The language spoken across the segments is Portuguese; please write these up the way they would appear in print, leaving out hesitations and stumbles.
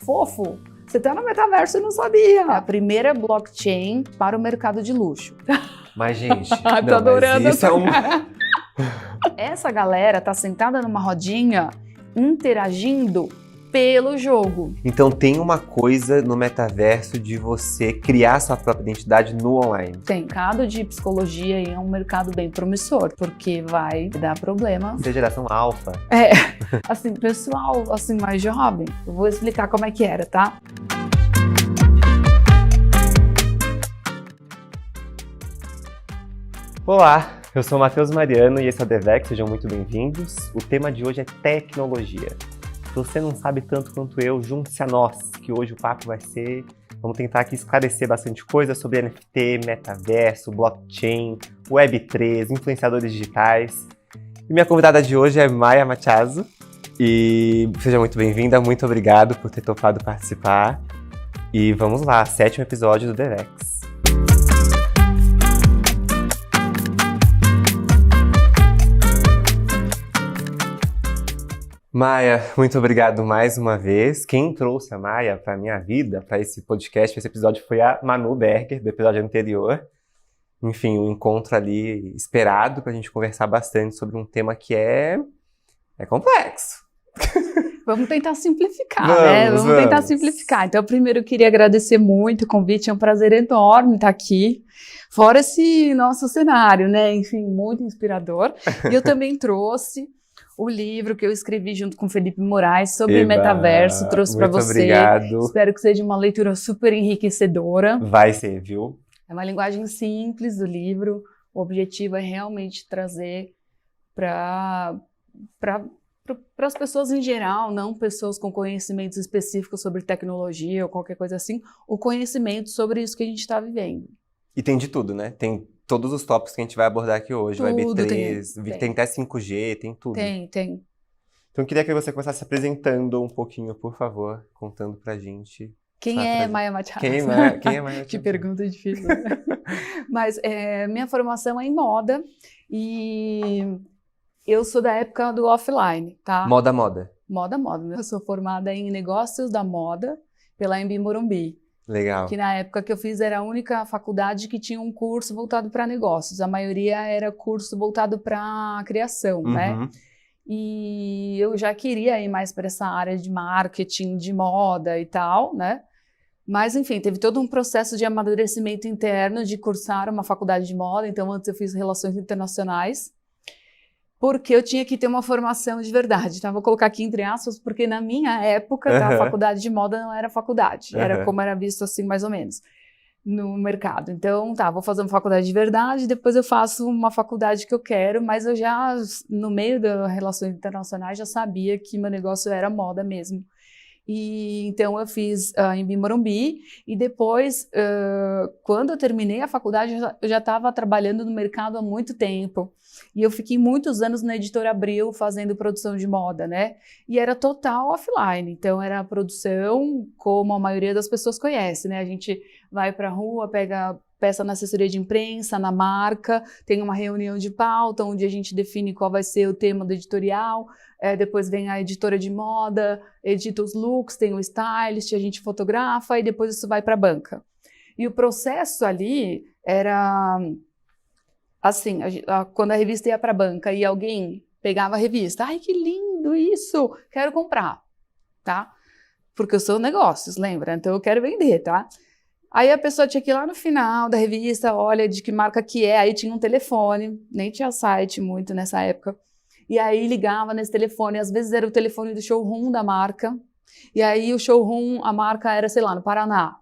Fofo, você tá no metaverso e não sabia. É a primeira blockchain para o mercado de luxo. Mas, gente, Tô adorando mas isso é um... Essa galera tá sentada numa rodinha, interagindo pelo jogo. Então tem uma coisa no metaverso de você criar sua própria identidade no online. Tem mercado de psicologia e é um mercado bem promissor, porque vai dar problema. Você é geração alfa. Assim, pessoal, assim, mais jovem, eu vou explicar como é que era, tá? Olá, eu sou o Matheus Mariano e esse é o Devex, sejam muito bem-vindos. O tema de hoje é tecnologia. Se você não sabe tanto quanto eu, junte-se a nós, que hoje o papo vai ser... Vamos tentar aqui esclarecer bastante coisa sobre NFT, metaverso, blockchain, Web3, influenciadores digitais. E minha convidada de hoje é Maia Machazo. E seja muito bem-vinda, muito obrigado por ter topado participar. E vamos lá, 7º episódio do Devex. Maia, muito obrigado mais uma vez. Quem trouxe a Maia para a minha vida, para esse podcast, para esse episódio, foi a Manu Berger, do episódio anterior. Enfim, um encontro ali esperado para a gente conversar bastante sobre um tema que é complexo. Vamos tentar simplificar, né? Vamos tentar simplificar. Então, primeiro eu queria agradecer muito o convite, é um prazer enorme estar aqui. Fora esse nosso cenário, né? Enfim, muito inspirador. E eu também trouxe o livro que eu escrevi junto com o Felipe Moraes sobre metaverso, trouxe para você. Obrigado. Espero que seja uma leitura super enriquecedora. Vai ser, viu? É uma linguagem simples do livro. O objetivo é realmente trazer para as pessoas em geral, não pessoas com conhecimentos específicos sobre tecnologia ou qualquer coisa assim, o conhecimento sobre isso que a gente está vivendo. E tem de tudo, né? Tem todos os tópicos que a gente vai abordar aqui hoje. Tudo, Web3, tem até 5G, tem tudo. Tem. Então eu queria que você começasse se apresentando um pouquinho, por favor, contando pra gente. Quem é Maia Machazo? Quem é Maia Machazo? Que pergunta difícil. Mas minha formação é em moda e eu sou da época do offline, tá? Moda. Moda. Eu sou formada em negócios da moda pela Embi Morumbi. Legal. Que na época que eu fiz era a única faculdade que tinha um curso voltado para negócios. A maioria era curso voltado para criação, né? E eu já queria ir mais para essa área de marketing, de moda e tal, né? Mas, enfim, teve todo um processo de amadurecimento interno de cursar uma faculdade de moda. Então, antes eu fiz relações internacionais, porque eu tinha que ter uma formação de verdade. Então, eu vou colocar aqui entre aspas, porque na minha época, a faculdade de moda não era faculdade. Era como era visto assim, mais ou menos, no mercado. Então, vou fazer uma faculdade de verdade, depois eu faço uma faculdade que eu quero, mas eu já, no meio das relações internacionais, já sabia que meu negócio era moda mesmo. E então eu fiz em Morumbi e depois, quando eu terminei a faculdade, eu já estava trabalhando no mercado há muito tempo. E eu fiquei muitos anos na Editora Abril fazendo produção de moda, né? E era total offline, então era a produção como a maioria das pessoas conhece, né? A gente vai para a rua, pega peça na assessoria de imprensa, na marca, tem uma reunião de pauta onde a gente define qual vai ser o tema do editorial, depois vem a editora de moda, edita os looks, tem o stylist, a gente fotografa e depois isso vai para a banca. E o processo ali era assim, quando a revista ia para a banca e alguém pegava a revista, ai que lindo isso, quero comprar, tá? Porque eu sou negócios, lembra? Então eu quero vender, tá? Aí a pessoa tinha que ir lá no final da revista, olha de que marca que é, aí tinha um telefone, nem tinha site muito nessa época, e aí ligava nesse telefone, às vezes era o telefone do showroom da marca, e aí o showroom, a marca era, sei lá, no Paraná,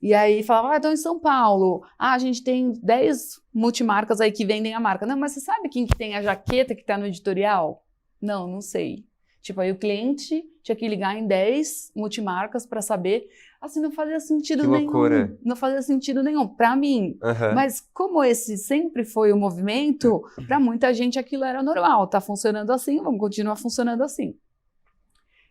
e aí falava, estou em São Paulo, a gente tem 10 multimarcas aí que vendem a marca, não, mas você sabe quem que tem a jaqueta que está no editorial? Não sei. Tipo, aí o cliente tinha que ligar em 10 multimarcas para saber. Assim, não fazia sentido nenhum. Loucura. Não fazia sentido nenhum para mim. Mas como esse sempre foi o movimento, para muita gente aquilo era normal. Tá funcionando assim, vamos continuar funcionando assim.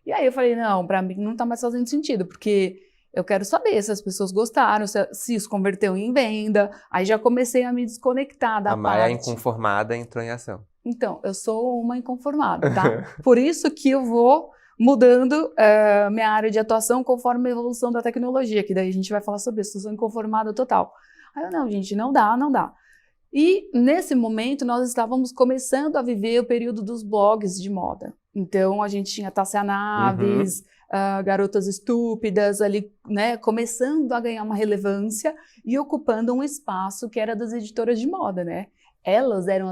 E aí eu falei, não, para mim não tá mais fazendo sentido, porque eu quero saber se as pessoas gostaram, se isso converteu em venda. Aí já comecei a me desconectar da parte. A Maia inconformada entrou em ação. Então, eu sou uma inconformada, tá? Por isso que eu vou mudando minha área de atuação conforme a evolução da tecnologia, que daí a gente vai falar sobre isso, eu sou inconformada total. Aí eu, não, gente, não dá, não dá. E nesse momento nós estávamos começando a viver o período dos blogs de moda. Então a gente tinha Tássia Naves, Garotas Estúpidas ali, né, começando a ganhar uma relevância e ocupando um espaço que era das editoras de moda, né? Elas eram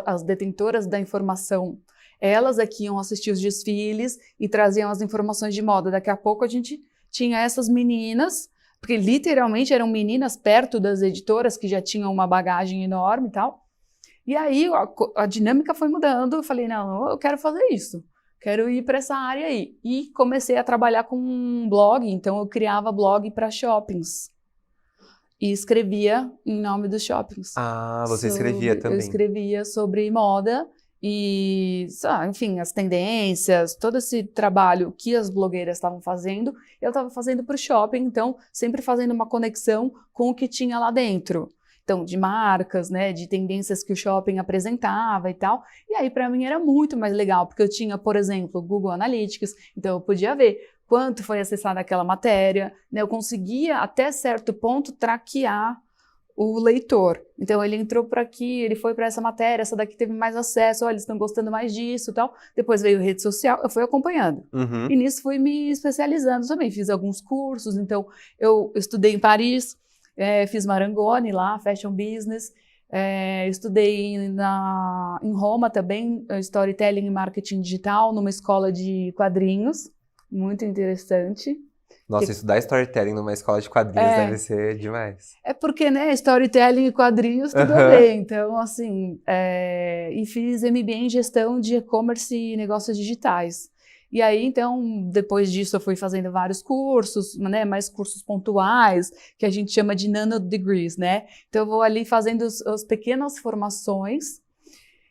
as detentoras da informação. Elas é que iam assistir os desfiles e traziam as informações de moda. Daqui a pouco a gente tinha essas meninas, porque literalmente eram meninas perto das editoras que já tinham uma bagagem enorme e tal. E aí a dinâmica foi mudando, eu falei, não, eu quero fazer isso, quero ir para essa área aí. E comecei a trabalhar com um blog, então eu criava blog para shoppings. E escrevia em nome dos shoppings. Ah, você escrevia também. Eu escrevia sobre moda e, enfim, as tendências, todo esse trabalho que as blogueiras estavam fazendo, eu estava fazendo para o shopping, então sempre fazendo uma conexão com o que tinha lá dentro. Então, de marcas, né, de tendências que o shopping apresentava e tal. E aí, para mim, era muito mais legal, porque eu tinha, por exemplo, Google Analytics, então eu podia ver quanto foi acessada aquela matéria, né, eu conseguia, até certo ponto, traquear o leitor. Então, ele entrou por aqui, ele foi para essa matéria, essa daqui teve mais acesso, olha, eles estão gostando mais disso e tal. Depois veio rede social, eu fui acompanhando. Uhum. E nisso fui me especializando também, fiz alguns cursos, então eu estudei em Paris, fiz Marangoni lá, Fashion Business, estudei em Roma também, Storytelling e Marketing Digital, numa escola de quadrinhos, muito interessante. Nossa, estudar storytelling numa escola de quadrinhos deve ser demais. É porque, né, storytelling e quadrinhos tudo a ver, então, assim, e fiz MBA em gestão de e-commerce e negócios digitais. E aí, então, depois disso eu fui fazendo vários cursos, né, mais cursos pontuais, que a gente chama de nano degrees, né? Então eu vou ali fazendo as pequenas formações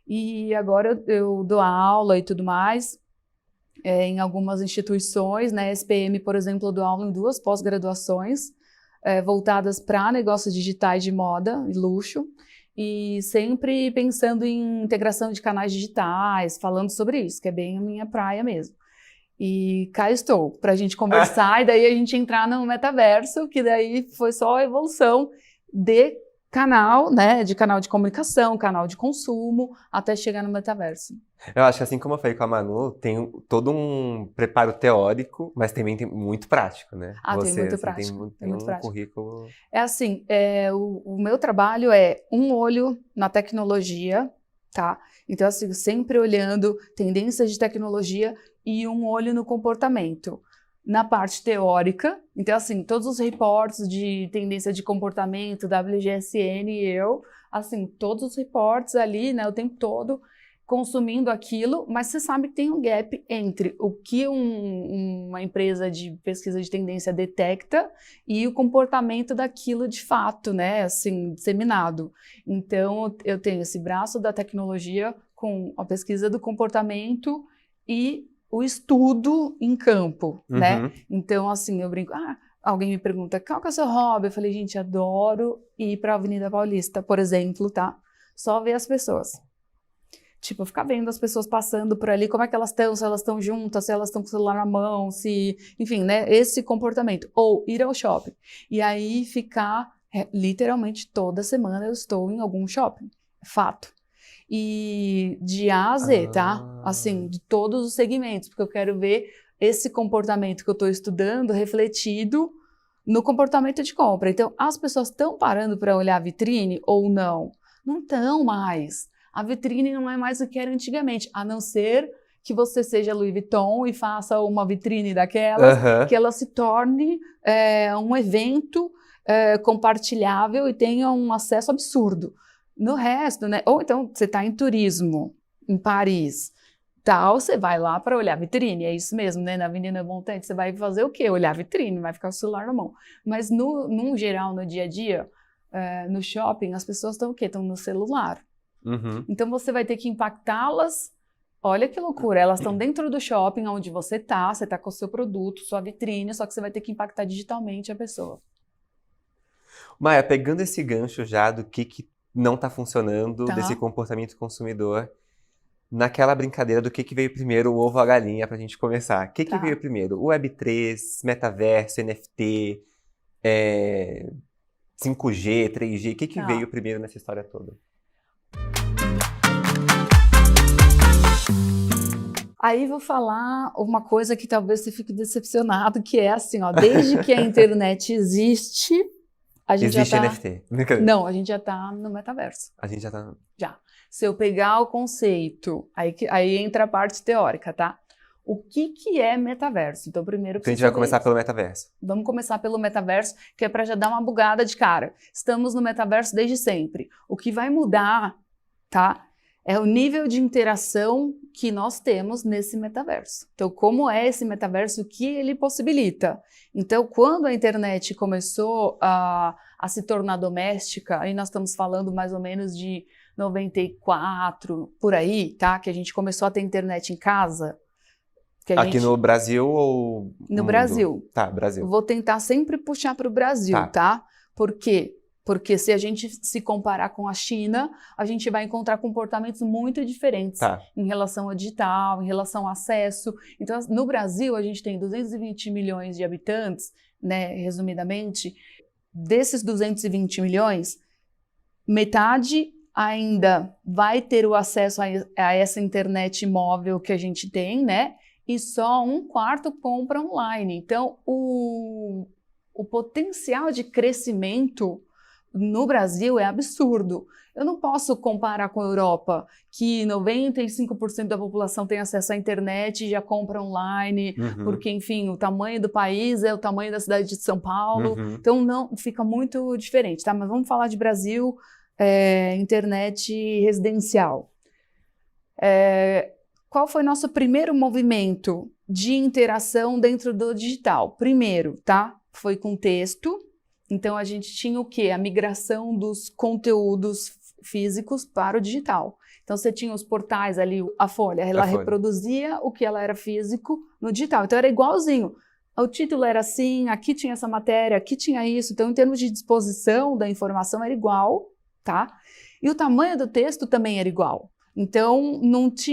e agora eu dou aula e tudo mais em algumas instituições, né? SPM, por exemplo, eu dou aula em 2 pós-graduações voltadas para negócios digitais de moda e luxo, e sempre pensando em integração de canais digitais, falando sobre isso, que é bem a minha praia mesmo. E cá estou, para a gente conversar e daí a gente entrar no metaverso, que daí foi só a evolução de canal, né, de canal de comunicação, canal de consumo, até chegar no metaverso. Eu acho que assim como eu falei com a Manu, tem todo um preparo teórico, mas também tem muito prático, né? Tem muito prático. Tem muito prático. Currículo... É assim, o meu trabalho é um olho na tecnologia, tá? Então, assim, sempre olhando tendências de tecnologia e um olho no comportamento. Na parte teórica, então, assim, todos os reportes de tendência de comportamento, WGSN e eu, assim, todos os reportes ali, né, o tempo todo, consumindo aquilo, mas você sabe que tem um gap entre o que uma empresa de pesquisa de tendência detecta e o comportamento daquilo de fato, né, assim, disseminado. Então, eu tenho esse braço da tecnologia com a pesquisa do comportamento e o estudo em campo, né? Então, assim, eu brinco, alguém me pergunta, qual que é o seu hobby? Eu falei, gente, adoro ir para a Avenida Paulista, por exemplo, tá? Só ver as pessoas. Tipo, ficar vendo as pessoas passando por ali, como é que elas estão, se elas estão juntas, se elas estão com o celular na mão, se... Enfim, né? Esse comportamento. Ou ir ao shopping. E aí ficar, literalmente, toda semana eu estou em algum shopping. Fato. E de A a Z, tá? Assim, de todos os segmentos, porque eu quero ver esse comportamento que eu estou estudando refletido no comportamento de compra. Então, as pessoas estão parando para olhar a vitrine ou não? Não estão mais. A vitrine não é mais o que era antigamente, a não ser que você seja Louis Vuitton e faça uma vitrine daquelas, que ela se torne um evento compartilhável e tenha um acesso absurdo. No resto, né? Ou então você está em turismo, em Paris, tal, você vai lá para olhar a vitrine, é isso mesmo, né? Na Avenida Montante, você vai fazer o quê? Olhar a vitrine, vai ficar o celular na mão. Mas no geral, no dia a dia, no shopping, as pessoas estão o quê? Estão no celular. Então você vai ter que impactá-las. Olha que loucura, elas estão dentro do shopping onde você está com o seu produto, sua vitrine, só que você vai ter que impactar digitalmente a pessoa. Maia, pegando esse gancho já do que não está funcionando, desse comportamento consumidor, naquela brincadeira do que veio primeiro, o ovo ou a galinha, pra gente começar. O que veio primeiro? O Web3, metaverso, NFT, 5G, 3G, o que veio primeiro nessa história toda? Aí vou falar uma coisa que talvez você fique decepcionado, que é assim, ó, desde que a internet existe, a gente existe já tá... NFT? Não, a gente já tá no metaverso. A gente já tá... Já. Se eu pegar o conceito, aí entra a parte teórica, tá? O que é metaverso? Então, primeiro... Então a gente vai começar pelo metaverso. Vamos começar pelo metaverso, que é para já dar uma bugada de cara. Estamos no metaverso desde sempre. O que vai mudar, tá? É o nível de interação que nós temos nesse metaverso. Então, como é esse metaverso, o que ele possibilita? Então, quando a internet começou a se tornar doméstica, aí nós estamos falando mais ou menos de 94, por aí, tá? Que a gente começou a ter internet em casa. Aqui no Brasil ou no Brasil? Tá, Brasil. Vou tentar sempre puxar para o Brasil, tá? Por quê? Porque se a gente se comparar com a China, a gente vai encontrar comportamentos muito diferentes em relação ao digital, em relação ao acesso. Então, no Brasil, a gente tem 220 milhões de habitantes, né, resumidamente. Desses 220 milhões, metade ainda vai ter o acesso a essa internet móvel que a gente tem, né? E só 1/4 compra online. Então, o potencial de crescimento no Brasil é absurdo. Eu não posso comparar com a Europa, que 95% da população tem acesso à internet e já compra online, porque, enfim, o tamanho do país é o tamanho da cidade de São Paulo. Então, não, fica muito diferente, tá? Mas vamos falar de Brasil, internet residencial. Qual foi nosso primeiro movimento de interação dentro do digital? Primeiro, tá? Foi com texto. Então, a gente tinha o quê? A migração dos conteúdos físicos para o digital. Então, você tinha os portais ali, a Folha, ela reproduzia o que ela era físico no digital. Então, era igualzinho. O título era assim, aqui tinha essa matéria, aqui tinha isso. Então, em termos de disposição da informação, era igual, tá? E o tamanho do texto também era igual. Então,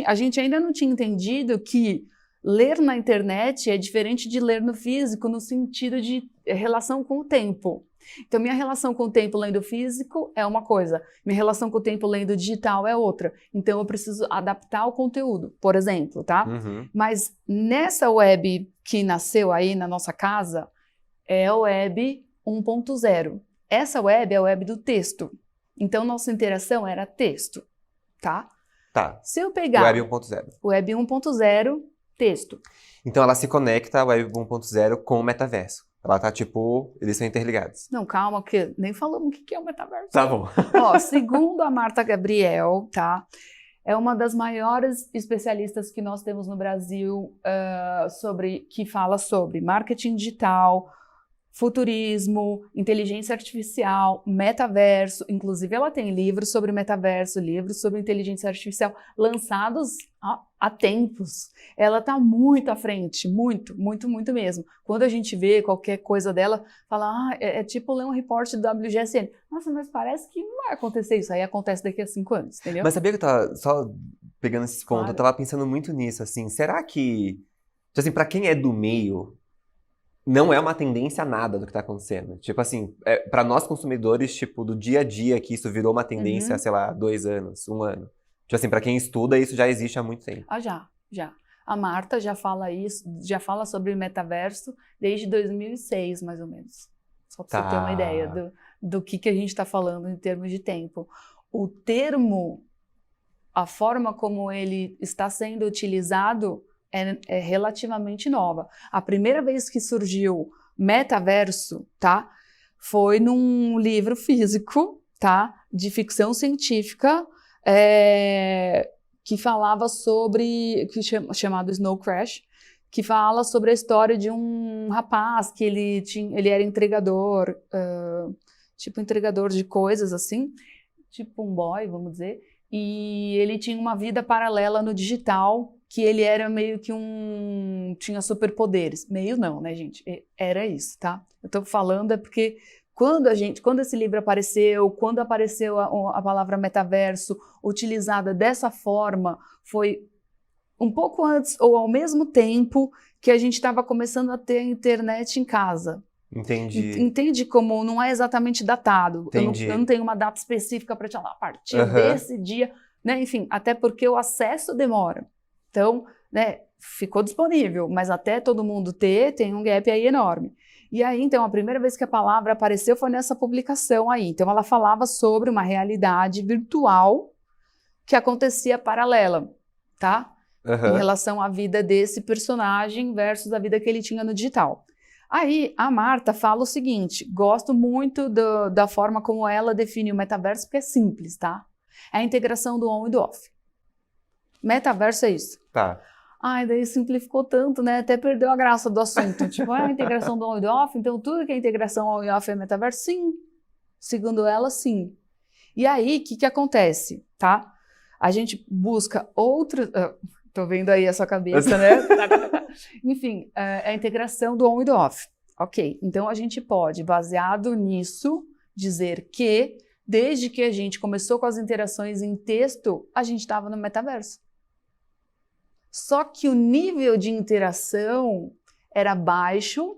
a gente ainda não tinha entendido que ler na internet é diferente de ler no físico no sentido de relação com o tempo. Então, minha relação com o tempo lendo físico é uma coisa, minha relação com o tempo lendo digital é outra. Então, eu preciso adaptar o conteúdo, por exemplo, tá? Mas nessa web que nasceu aí na nossa casa, é a web 1.0. Essa web é a web do texto. Então, nossa interação era texto, tá? Tá. Se eu pegar... Web 1.0. Web 1.0, texto. Então, ela se conecta, a Web 1.0, com o metaverso. Ela tá, tipo, eles são interligados. Não, calma, que nem falamos o que é o metaverso. Tá bom. Ó, segundo a Marta Gabriel, tá? É uma das maiores especialistas que nós temos no Brasil que fala sobre marketing digital, futurismo, inteligência artificial, metaverso. Inclusive, ela tem livros sobre metaverso, livros sobre inteligência artificial, lançados há tempos. Ela está muito à frente, muito, muito, muito mesmo. Quando a gente vê qualquer coisa dela, fala, é tipo ler um reporte do WGSN. Nossa, mas parece que não vai acontecer isso. Aí acontece daqui a 5 anos, entendeu? Mas sabia que eu tava, só pegando esse ponto, eu tava pensando muito nisso, assim, será que, assim, pra quem é do meio, não é uma tendência nada do que tá acontecendo? Tipo assim, pra nós consumidores, tipo, do dia a dia que isso virou uma tendência, sei lá, 2 anos, 1 ano. Tipo assim, pra quem estuda, isso já existe há muito tempo. Já. A Marta já fala isso, já fala sobre metaverso desde 2006, mais ou menos. Só pra você ter uma ideia do que a gente tá falando em termos de tempo. O termo, a forma como ele está sendo utilizado é relativamente nova. A primeira vez que surgiu metaverso, tá? Foi num livro físico, tá? De ficção científica, que falava sobre, chamado Snow Crash, que fala sobre a história de um rapaz que ele era entregador, tipo entregador de coisas assim, tipo um boy, vamos dizer, e ele tinha uma vida paralela no digital, que ele era meio que tinha superpoderes. Meio não, né, gente? Era isso, tá? Eu tô falando porque Quando esse livro apareceu, quando apareceu a palavra metaverso utilizada dessa forma, foi um pouco antes ou ao mesmo tempo que a gente estava começando a ter a internet em casa. Entendi. Entende como não é exatamente datado. Entendi. Eu não tenho uma data específica para te falar, a partir desse dia, né? Enfim, até porque o acesso demora. Então, né, ficou disponível, mas até todo mundo tem um gap aí enorme. E aí, então, a primeira vez que a palavra apareceu foi nessa publicação aí. Então, ela falava sobre uma realidade virtual que acontecia paralela, tá? Em relação à vida desse personagem versus a vida que ele tinha no digital. Aí, a Marta fala o seguinte, gosto muito da forma como ela define o metaverso, porque é simples, tá? É a integração do on e do off. Metaverso é isso. Tá. Ai, daí simplificou tanto, né? Até perdeu a graça do assunto. Tipo, a integração do on e do off, então tudo que é integração on e off é metaverso? Sim. Segundo ela, sim. E aí, o que acontece, tá? A gente busca outros... tô vendo aí a sua cabeça, né? Enfim, a integração do on e do off. Ok, então a gente pode, baseado nisso, dizer que, desde que a gente começou com as interações em texto, a gente estava no metaverso. Só que o nível de interação era baixo,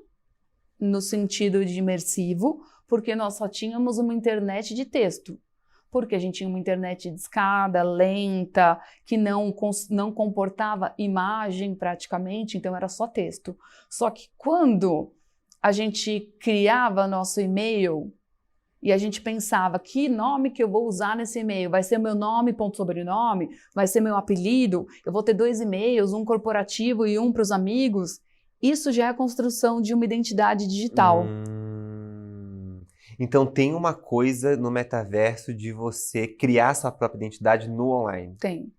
no sentido de imersivo, porque nós só tínhamos uma internet de texto. Porque a gente tinha uma internet de escada, lenta, que não comportava imagem praticamente, então era só texto. Só que quando a gente criava nosso e-mail e a gente pensava que nome que eu vou usar nesse e-mail, vai ser meu nome, ponto sobrenome, vai ser meu apelido, eu vou ter 2 e-mails, um corporativo e um para os amigos, isso já é a construção de uma identidade digital. Então tem uma coisa no metaverso de você criar sua própria identidade no online. Tem.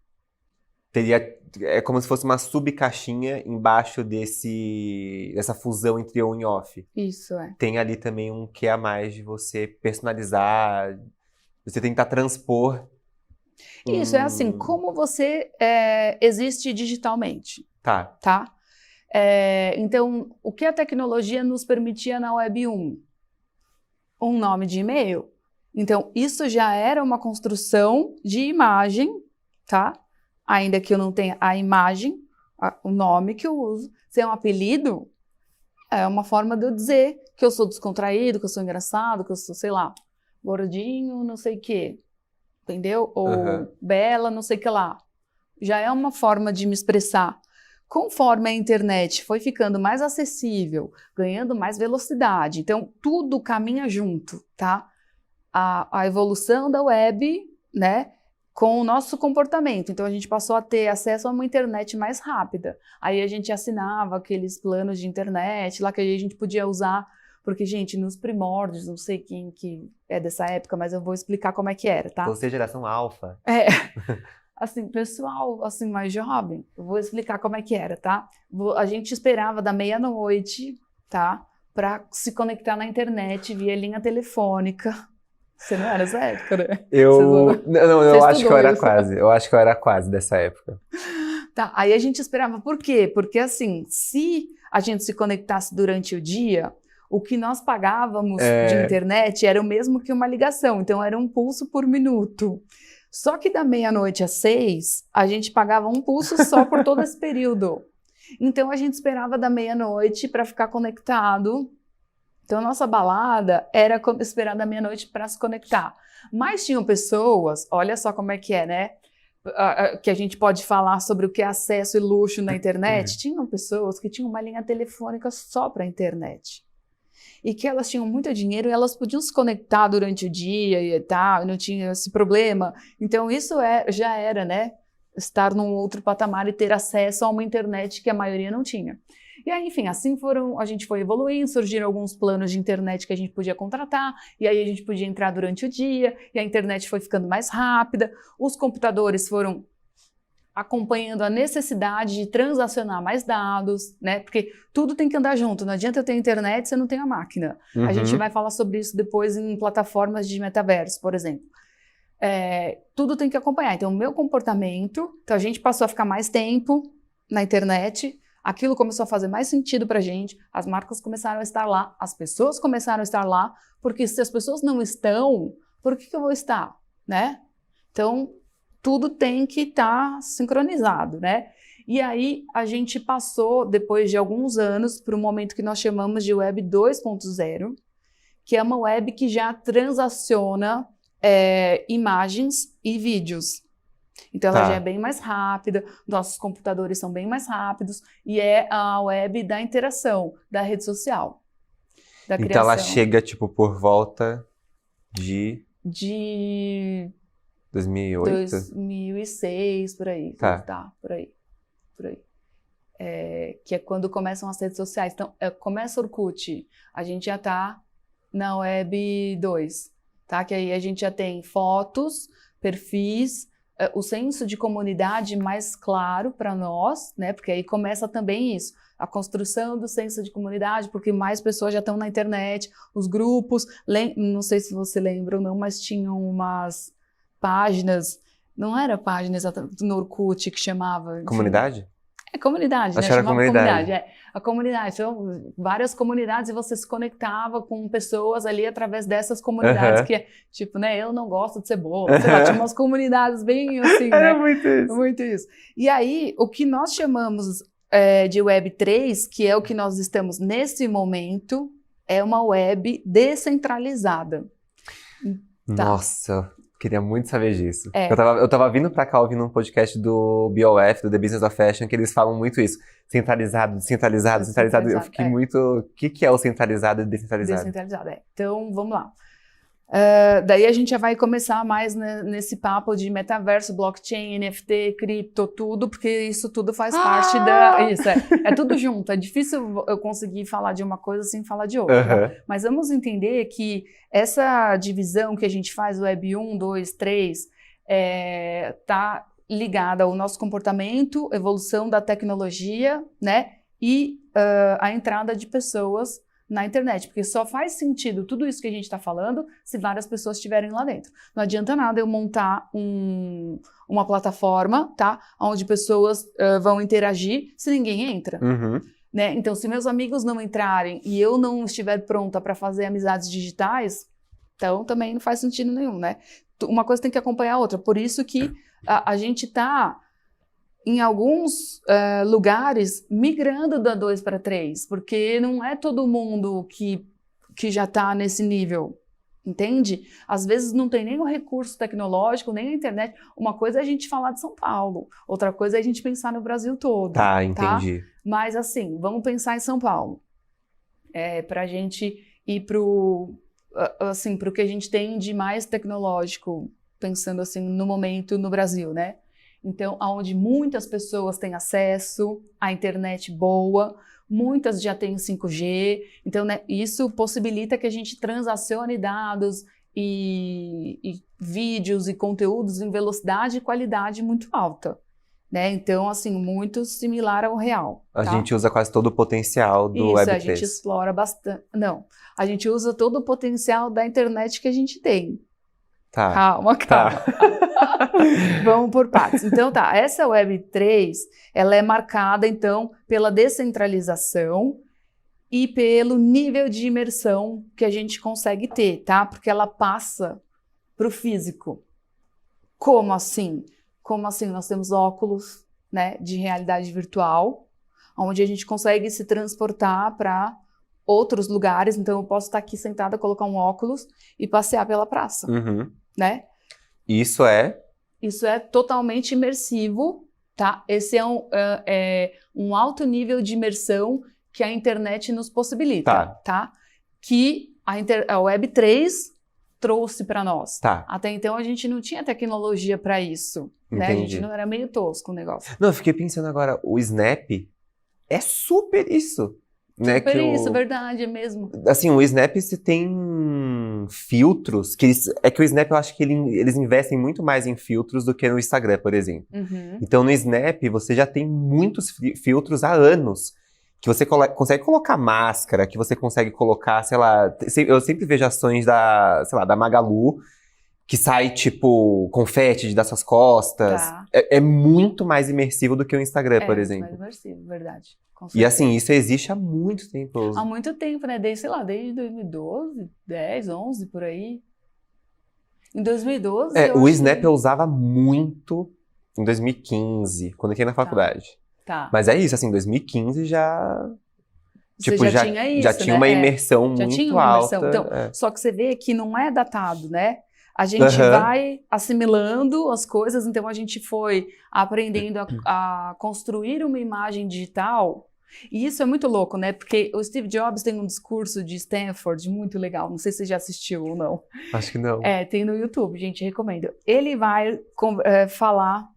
É como se fosse uma subcaixinha embaixo dessa fusão entre on e off. Isso, é. Tem ali também um que a mais de você personalizar, você tentar transpor. Isso, é assim, como você existe digitalmente. Tá. Então, o que a tecnologia nos permitia na Web 1? Um nome de e-mail. Então, isso já era uma construção de imagem, tá? Ainda que eu não tenha a imagem, o nome que eu uso. Se é um apelido, é uma forma de eu dizer que eu sou descontraído, que eu sou engraçado, que eu sou, sei lá, gordinho, não sei o quê. Entendeu? Ou bela, não sei o que lá. Já é uma forma de me expressar. Conforme a internet foi ficando mais acessível, ganhando mais velocidade, então tudo caminha junto, tá? A evolução da web, né, com o nosso comportamento. Então a gente passou a ter acesso a uma internet mais rápida. Aí a gente assinava aqueles planos de internet lá que a gente podia usar, porque, gente, nos primórdios, não sei quem que é dessa época, mas eu vou explicar como é que era, tá? Você é geração alfa. Assim, pessoal, assim, mais jovem, eu vou explicar como é que era, tá? A gente esperava da meia-noite, tá? Pra se conectar na internet via linha telefônica. Você não era dessa época, né? Eu acho que eu era quase. Eu acho que eu era quase dessa época. Tá, aí a gente esperava, por quê? Porque, assim, se a gente se conectasse durante o dia, o que nós pagávamos de internet era o mesmo que uma ligação, então era um pulso por minuto. Só que da meia-noite às 6, a gente pagava um pulso só por todo esse período. Então a gente esperava da meia-noite para ficar conectado. Então a nossa balada era esperar da meia-noite para se conectar. Mas tinham pessoas, olha só como é que é, né? Que a gente pode falar sobre o que é acesso e luxo na internet. Tinham pessoas que tinham uma linha telefônica só para a internet. E que elas tinham muito dinheiro e elas podiam se conectar durante o dia e tal, não tinha esse problema. Então isso já era, né, estar num outro patamar e ter acesso a uma internet que a maioria não tinha. E aí, enfim, assim a gente foi evoluindo, surgiram alguns planos de internet que a gente podia contratar, e aí a gente podia entrar durante o dia, e a internet foi ficando mais rápida, os computadores foram acompanhando a necessidade de transacionar mais dados, né? Porque tudo tem que andar junto, não adianta eu ter internet se eu não tenho a máquina. A gente vai falar sobre isso depois em plataformas de metaverso, por exemplo. Tudo tem que acompanhar. Então, o meu comportamento, então a gente passou a ficar mais tempo na internet, aquilo começou a fazer mais sentido pra gente, as marcas começaram a estar lá, as pessoas começaram a estar lá, porque se as pessoas não estão, por que eu vou estar, né? Então, tudo tem que estar sincronizado, né? E aí, a gente passou, depois de alguns anos, para um momento que nós chamamos de Web 2.0, que é uma web que já transaciona imagens e vídeos. Então, ela já é bem mais rápida, nossos computadores são bem mais rápidos, e é a web da interação, da rede social, da criação. Então, ela chega, tipo, por volta de 2008? 2006, por aí. Tá, por aí. Que é quando começam as redes sociais. Então, começa o Orkut, a gente já tá na Web 2, tá? Que aí a gente já tem fotos, perfis, o senso de comunidade mais claro para nós, né? Porque aí começa também isso, a construção do senso de comunidade, porque mais pessoas já estão na internet, os grupos, não sei se você lembra ou não, mas tinham umas páginas, não era página exatamente no Orkut que chamava... Enfim, comunidade? Comunidade, Acho né? que era comunidade. A comunidade. Então, várias comunidades e você se conectava com pessoas ali através dessas comunidades, que é tipo, né? Eu não gosto de cebola. Sei lá, tinha umas comunidades bem assim, né? Era muito isso. Muito isso. E aí, o que nós chamamos de Web 3, que é o que nós estamos nesse momento, é uma web descentralizada. Nossa, queria muito saber disso. Eu tava vindo pra cá ouvindo um podcast do BOF, do The Business of Fashion, que eles falam muito isso. Centralizado, descentralizado, centralizado. Eu fiquei muito... O que é o centralizado e descentralizado? Descentralizado, Então, vamos lá. Daí a gente já vai começar mais nesse papo de metaverso, blockchain, NFT, cripto, tudo, porque isso tudo faz parte da... Isso, é tudo junto. É difícil eu conseguir falar de uma coisa sem falar de outra. Tá? Mas vamos entender que essa divisão que a gente faz, Web 1, 2, 3, tá ligada ao nosso comportamento, evolução da tecnologia, né? E a entrada de pessoas na internet, porque só faz sentido tudo isso que a gente está falando se várias pessoas estiverem lá dentro. Não adianta nada eu montar uma plataforma, tá? Onde pessoas vão interagir se ninguém entra. Né? Então, se meus amigos não entrarem e eu não estiver pronta para fazer amizades digitais, então também não faz sentido nenhum, né? Uma coisa tem que acompanhar a outra. Por isso que a gente está em alguns lugares, migrando da 2 para 3, porque não é todo mundo que já está nesse nível, entende? Às vezes não tem nem o recurso tecnológico, nem a internet. Uma coisa é a gente falar de São Paulo, outra coisa é a gente pensar no Brasil todo. Tá, entendi. Tá? Mas assim, vamos pensar em São Paulo. Para a gente ir para o que a gente tem de mais tecnológico, pensando assim no momento no Brasil, né? Então, onde muitas pessoas têm acesso à internet boa, muitas já têm 5G, então, né, isso possibilita que a gente transacione dados e vídeos e conteúdos em velocidade e qualidade muito alta, né? Então, assim, muito similar ao real. A gente usa quase todo o potencial do Web 3. Isso, a gente explora bastante. Não, a gente usa todo o potencial da internet que a gente tem. Tá. Calma. Vamos por partes. Então essa Web 3, ela é marcada então pela descentralização e pelo nível de imersão que a gente consegue ter, tá? Porque ela passa para o físico. Como assim? Como assim? Nós temos óculos, né, de realidade virtual, onde a gente consegue se transportar para outros lugares. Então eu posso estar aqui sentada, colocar um óculos e passear pela praça. Né? Isso é totalmente imersivo, tá? Esse é um alto nível de imersão que a internet nos possibilita, tá? Que a Web 3 trouxe para nós. Até então a gente não tinha tecnologia para isso, né? A gente não era meio tosco o negócio. Não, eu fiquei pensando agora, o Snap é super isso. Né, super isso, verdade, é mesmo. Assim, o Snap você tem filtros, que o Snap eu acho que eles investem muito mais em filtros do que no Instagram, por exemplo. Então no Snap você já tem muitos filtros há anos, que você consegue colocar máscara, que você consegue colocar, sei lá, eu sempre vejo ações da Magalu, que sai, tipo, confete das suas costas. É muito mais imersivo do que o Instagram, por exemplo. É mais imersivo, verdade. E assim, isso existe há muito tempo. Há muito tempo, né? Desde 2012, 10, 11, por aí. Em 2012, o Snap eu usava muito em 2015, quando eu entrei na faculdade. Tá. Mas é isso, assim, em 2015 já... Você já tinha isso, já tinha uma imersão muito alta. Então, só que você vê que não é datado, né? A gente vai assimilando as coisas, então a gente foi aprendendo a construir uma imagem digital. E isso é muito louco, né? Porque o Steve Jobs tem um discurso de Stanford muito legal. Não sei se você já assistiu ou não. Acho que não. Tem no YouTube, gente, recomendo. Ele vai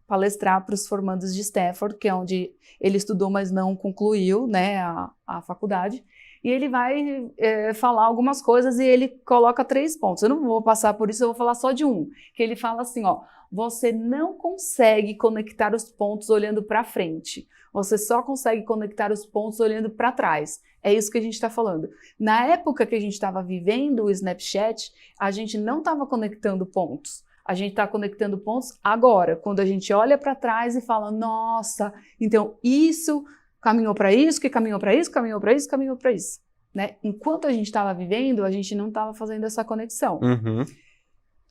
palestrar para os formandos de Stanford, que é onde ele estudou, mas não concluiu, né, a faculdade. E ele vai falar algumas coisas e ele coloca 3 pontos. Eu não vou passar por isso, eu vou falar só de um. Que ele fala assim, ó, você não consegue conectar os pontos olhando para frente. Você só consegue conectar os pontos olhando para trás. É isso que a gente está falando. Na época que a gente estava vivendo o Snapchat, a gente não estava conectando pontos. A gente está conectando pontos agora, quando a gente olha para trás e fala, nossa, então isso caminhou para isso, que caminhou para isso, caminhou para isso, caminhou para isso. Né? Enquanto a gente estava vivendo, a gente não estava fazendo essa conexão.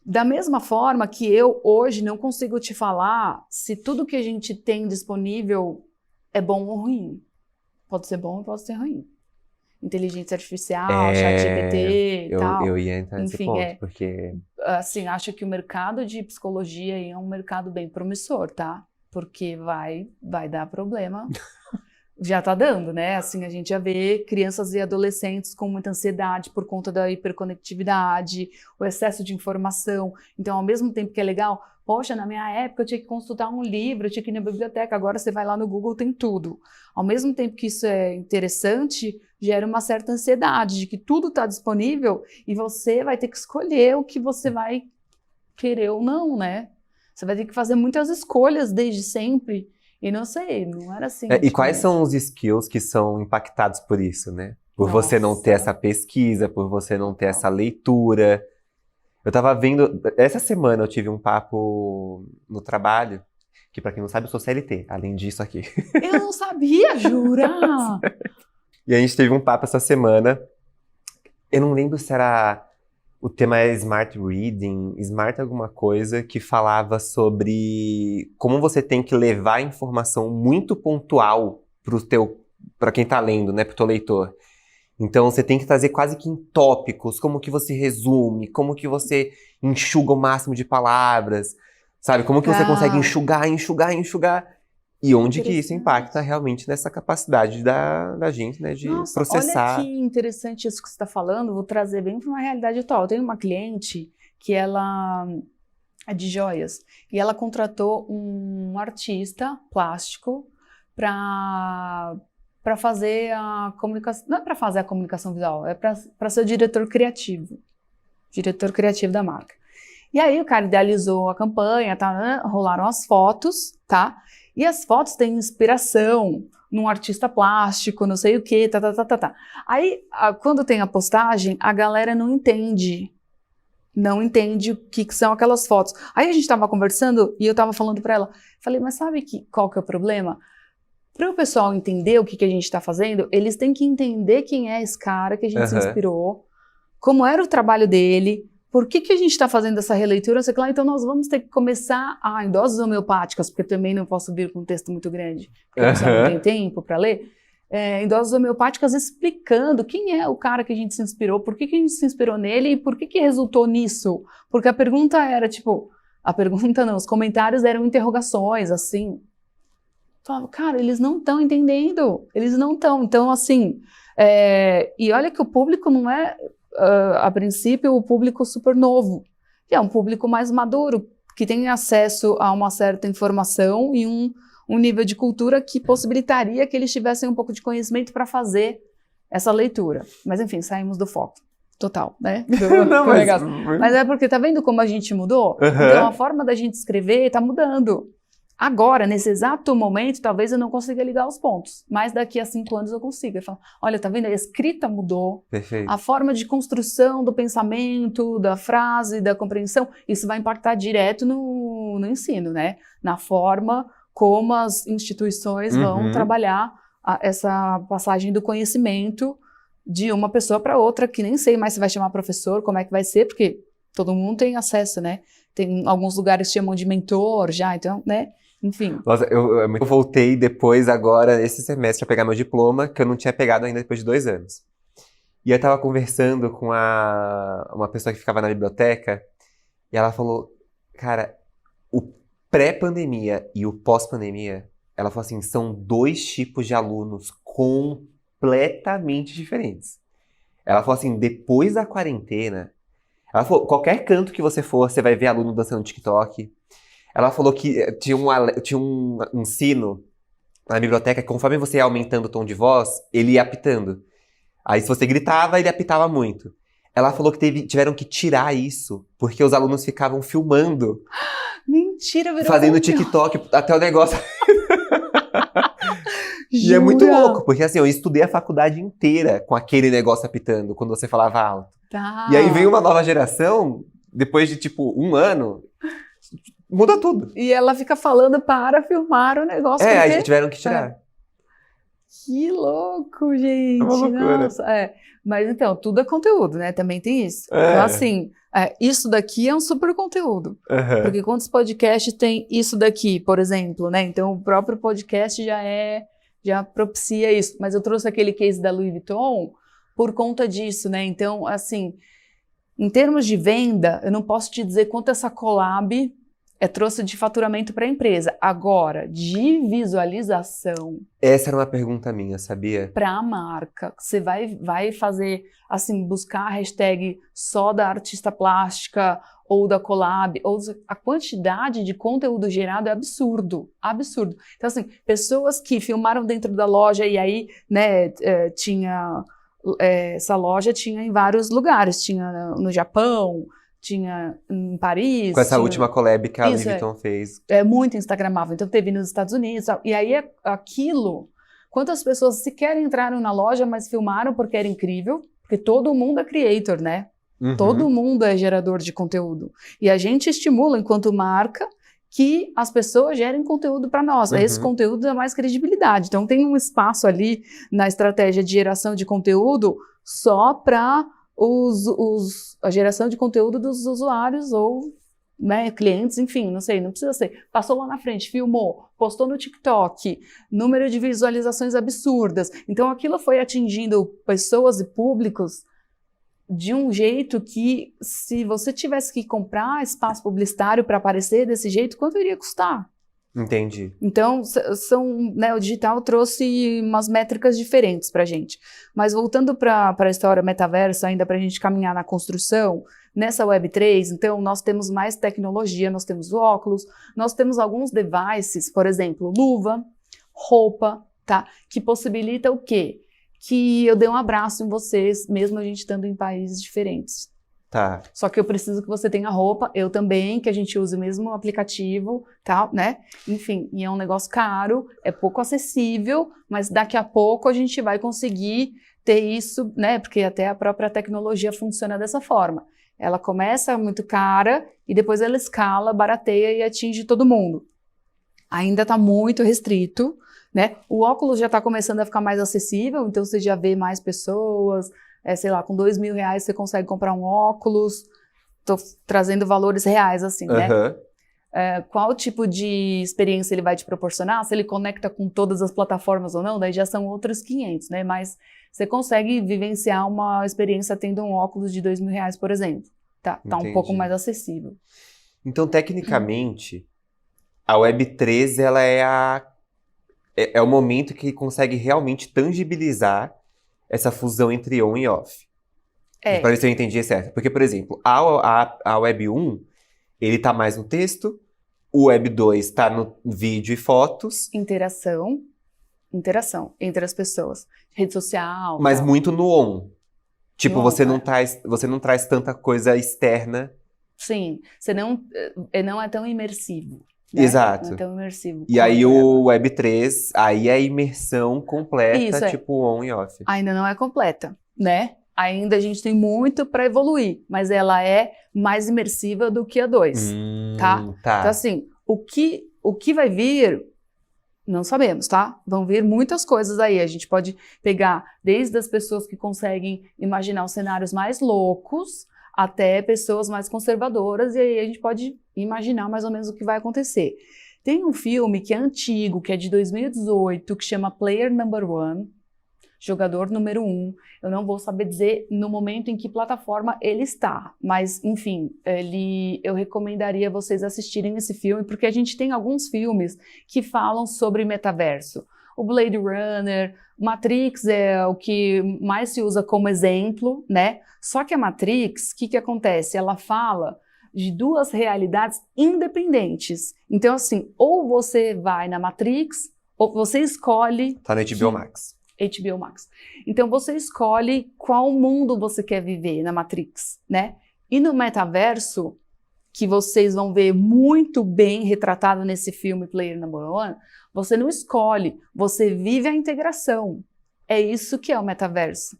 Da mesma forma que eu hoje não consigo te falar se tudo que a gente tem disponível é bom ou ruim. Pode ser bom e pode ser ruim. Inteligência artificial, ChatGPT e tal. Eu ia entrar nesse ponto, porque... Assim, acho que o mercado de psicologia é um mercado bem promissor, tá? Porque vai dar problema. Já tá dando, né? Assim, a gente já vê crianças e adolescentes com muita ansiedade por conta da hiperconectividade, o excesso de informação. Então, ao mesmo tempo que é legal, poxa, na minha época eu tinha que consultar um livro, eu tinha que ir na biblioteca, agora você vai lá no Google, tem tudo. Ao mesmo tempo que isso é interessante, gera uma certa ansiedade de que tudo está disponível e você vai ter que escolher o que você vai querer ou não, né? Você vai ter que fazer muitas escolhas desde sempre. E não sei, não era assim. E quais são os skills que são impactados por isso, né? Por você não ter essa pesquisa, por você não ter essa leitura. Eu tava vendo... Essa semana eu tive um papo no trabalho, que pra quem não sabe eu sou CLT, além disso aqui. Eu não sabia, jura? E a gente teve um papo essa semana. Eu não lembro se era... O tema é Smart Reading, Smart alguma coisa, que falava sobre como você tem que levar informação muito pontual para quem tá lendo, né, pro teu leitor. Então você tem que trazer quase que em tópicos, como que você resume, como que você enxuga o máximo de palavras, sabe? Como que você consegue enxugar. E onde que isso impacta realmente nessa capacidade da gente, né, de processar. Olha que interessante isso que você está falando, vou trazer bem para uma realidade atual. Eu tenho uma cliente que ela é de joias e ela contratou um artista plástico para fazer a comunicação, não é para fazer a comunicação visual, é para ser o diretor criativo da marca. E aí o cara idealizou a campanha, tá, rolaram as fotos, tá? E as fotos têm inspiração num artista plástico, não sei o quê, tá. Aí, quando tem a postagem, a galera não entende o que são aquelas fotos. Aí a gente tava conversando e eu tava falando pra ela, falei, mas sabe qual que é o problema? Para o pessoal entender o que a gente tá fazendo, eles têm que entender quem é esse cara que a gente se inspirou, como era o trabalho dele, por que a gente está fazendo essa releitura? Sei lá, então nós vamos ter que começar em doses homeopáticas, porque eu também não posso vir com um texto muito grande, porque a pessoa não tem tempo para ler. Em doses homeopáticas explicando quem é o cara que a gente se inspirou, por que a gente se inspirou nele e por que resultou nisso. Porque a pergunta era os comentários eram interrogações, assim. Falava, cara, eles não estão entendendo, Então, assim, e olha que o público não é... a princípio, o público super novo, que é um público mais maduro, que tem acesso a uma certa informação e um nível de cultura que possibilitaria que eles tivessem um pouco de conhecimento para fazer essa leitura. Mas, enfim, saímos do foco total, né? Mas é porque, tá vendo como a gente mudou? Então, a forma da gente escrever tá mudando. Agora, nesse exato momento, talvez eu não consiga ligar os pontos, mas daqui a 5 anos eu consigo. Eu falo, olha, tá vendo? A escrita mudou, Perfeito. A forma de construção do pensamento, da frase, da compreensão, isso vai impactar direto no ensino, né? Na forma como as instituições vão trabalhar essa passagem do conhecimento de uma pessoa para outra, que nem sei mais se vai chamar professor, como é que vai ser, porque todo mundo tem acesso, né? Tem alguns lugares que chamam de mentor já, então, né? Enfim. Nossa, eu voltei depois, agora, esse semestre, a pegar meu diploma, que eu não tinha pegado ainda depois de 2 anos. E eu tava conversando com uma pessoa que ficava na biblioteca, e ela falou, cara, o pré-pandemia e o pós-pandemia, ela falou assim, são 2 tipos de alunos completamente diferentes. Ela falou assim, depois da quarentena, ela falou, qualquer canto que você for, você vai ver aluno dançando TikTok. Ela falou que tinha um sino na biblioteca que conforme você ia aumentando o tom de voz, ele ia apitando. Aí se você gritava, ele apitava muito. Ela falou que tiveram que tirar isso, porque os alunos ficavam filmando. Mentira, virou fazendo TikTok, até o negócio... E Jura? é muito louco, porque assim, eu estudei a faculdade inteira com aquele negócio apitando, quando você falava alto. Tá. E aí vem uma nova geração, depois de tipo 1 ano, muda tudo. E ela fica falando para filmar o negócio. Aí tiveram que tirar. Que louco, gente. É uma loucura. Nossa, Mas então, tudo é conteúdo, né? Também tem isso. Então, assim, isso daqui é um super conteúdo. Uhum. Porque quantos podcasts tem isso daqui, por exemplo, né? Então, o próprio podcast já propicia isso. Mas eu trouxe aquele case da Louis Vuitton por conta disso, né? Então, assim, em termos de venda, eu não posso te dizer quanto essa collab trouxe de faturamento para a empresa. Agora, de visualização... Essa era uma pergunta minha, sabia? Para a marca. Você vai fazer, assim, buscar a hashtag só da artista plástica ou da collab, ou a quantidade de conteúdo gerado é absurdo, absurdo. Então, assim, pessoas que filmaram dentro da loja e aí, né, essa loja tinha em vários lugares, tinha no Japão, tinha em Paris. Com essa última collab que a Louis Vuitton fez. É muito instagramável, então teve nos Estados Unidos, e aí aquilo, quantas pessoas sequer entraram na loja, mas filmaram porque era incrível, porque todo mundo é creator, né? Uhum. Todo mundo é gerador de conteúdo. E a gente estimula, enquanto marca, que as pessoas gerem conteúdo para nós. Uhum. Esse conteúdo dá mais credibilidade. Então tem um espaço ali na estratégia de geração de conteúdo só para a geração de conteúdo dos usuários ou, né, clientes, enfim, não sei, não precisa ser. Passou lá na frente, filmou, postou no TikTok, número de visualizações absurdas. Então aquilo foi atingindo pessoas e públicos de um jeito que, se você tivesse que comprar espaço publicitário para aparecer desse jeito, quanto iria custar? Entendi. Então, né, o digital trouxe umas métricas diferentes para a gente. Mas voltando para a história metaverso, ainda para a gente caminhar na construção, nessa Web3, então, nós temos mais tecnologia, nós temos óculos, nós temos alguns devices, por exemplo, luva, roupa, tá? Que possibilita o quê? Que eu dê um abraço em vocês, mesmo a gente estando em países diferentes. Tá. Só que eu preciso que você tenha roupa, eu também, que a gente use o mesmo aplicativo, tal, né? Enfim, e é um negócio caro, é pouco acessível, mas daqui a pouco a gente vai conseguir ter isso, né? Porque até a própria tecnologia funciona dessa forma. Ela começa muito cara e depois ela escala, barateia e atinge todo mundo. Ainda está muito restrito, né? O óculos já está começando a ficar mais acessível, então você já vê mais pessoas, sei lá, com R$2.000 você consegue comprar um óculos. Estou trazendo valores reais, assim, né? Qual tipo de experiência ele vai te proporcionar? Se ele conecta com todas as plataformas ou não, daí já são outros 500, né? Mas você consegue vivenciar uma experiência tendo um óculos de R$2.000, por exemplo. Tá um pouco mais acessível. Então, tecnicamente, a Web3, ela é o momento que consegue realmente tangibilizar essa fusão entre on e off. Para ver se eu entendi certo. Porque, por exemplo, a Web 1, ele tá mais no texto, o Web 2 tá no vídeo e fotos. Interação entre as pessoas. Rede social. Mas tal. muito no on. Tipo, No você on, não traz tanta coisa externa. Sim, você não é tão imersivo. Né? Exato. Não é tão imersivo. E aí o Web 3, aí é a imersão completa, Isso, tipo on e off. Ainda não é completa, né? Ainda a gente tem muito para evoluir, mas ela é mais imersiva do que a 2, tá? Então assim, o que vai vir Não sabemos, tá? Vão vir muitas coisas aí. A gente pode pegar desde as pessoas que conseguem imaginar os cenários mais loucos até pessoas mais conservadoras, e aí a gente pode imaginar mais ou menos o que vai acontecer. Tem um filme que é antigo, que é de 2018, que chama Player Number One, jogador número 1. Eu não vou saber dizer no momento em que plataforma ele está, mas enfim, eu recomendaria vocês assistirem esse filme, porque a gente tem alguns filmes que falam sobre metaverso. O Blade Runner, Matrix é o que mais se usa como exemplo, né? Só que a Matrix, o que acontece? Ela fala de duas realidades independentes. Então assim, ou você vai na Matrix, ou você escolhe... Tá no HBO Max. HBO Max. Então você escolhe qual mundo você quer viver na Matrix, né? E no metaverso, que vocês vão ver muito bem retratado nesse filme Player Number One, você não escolhe, você vive a integração. É isso que é o metaverso.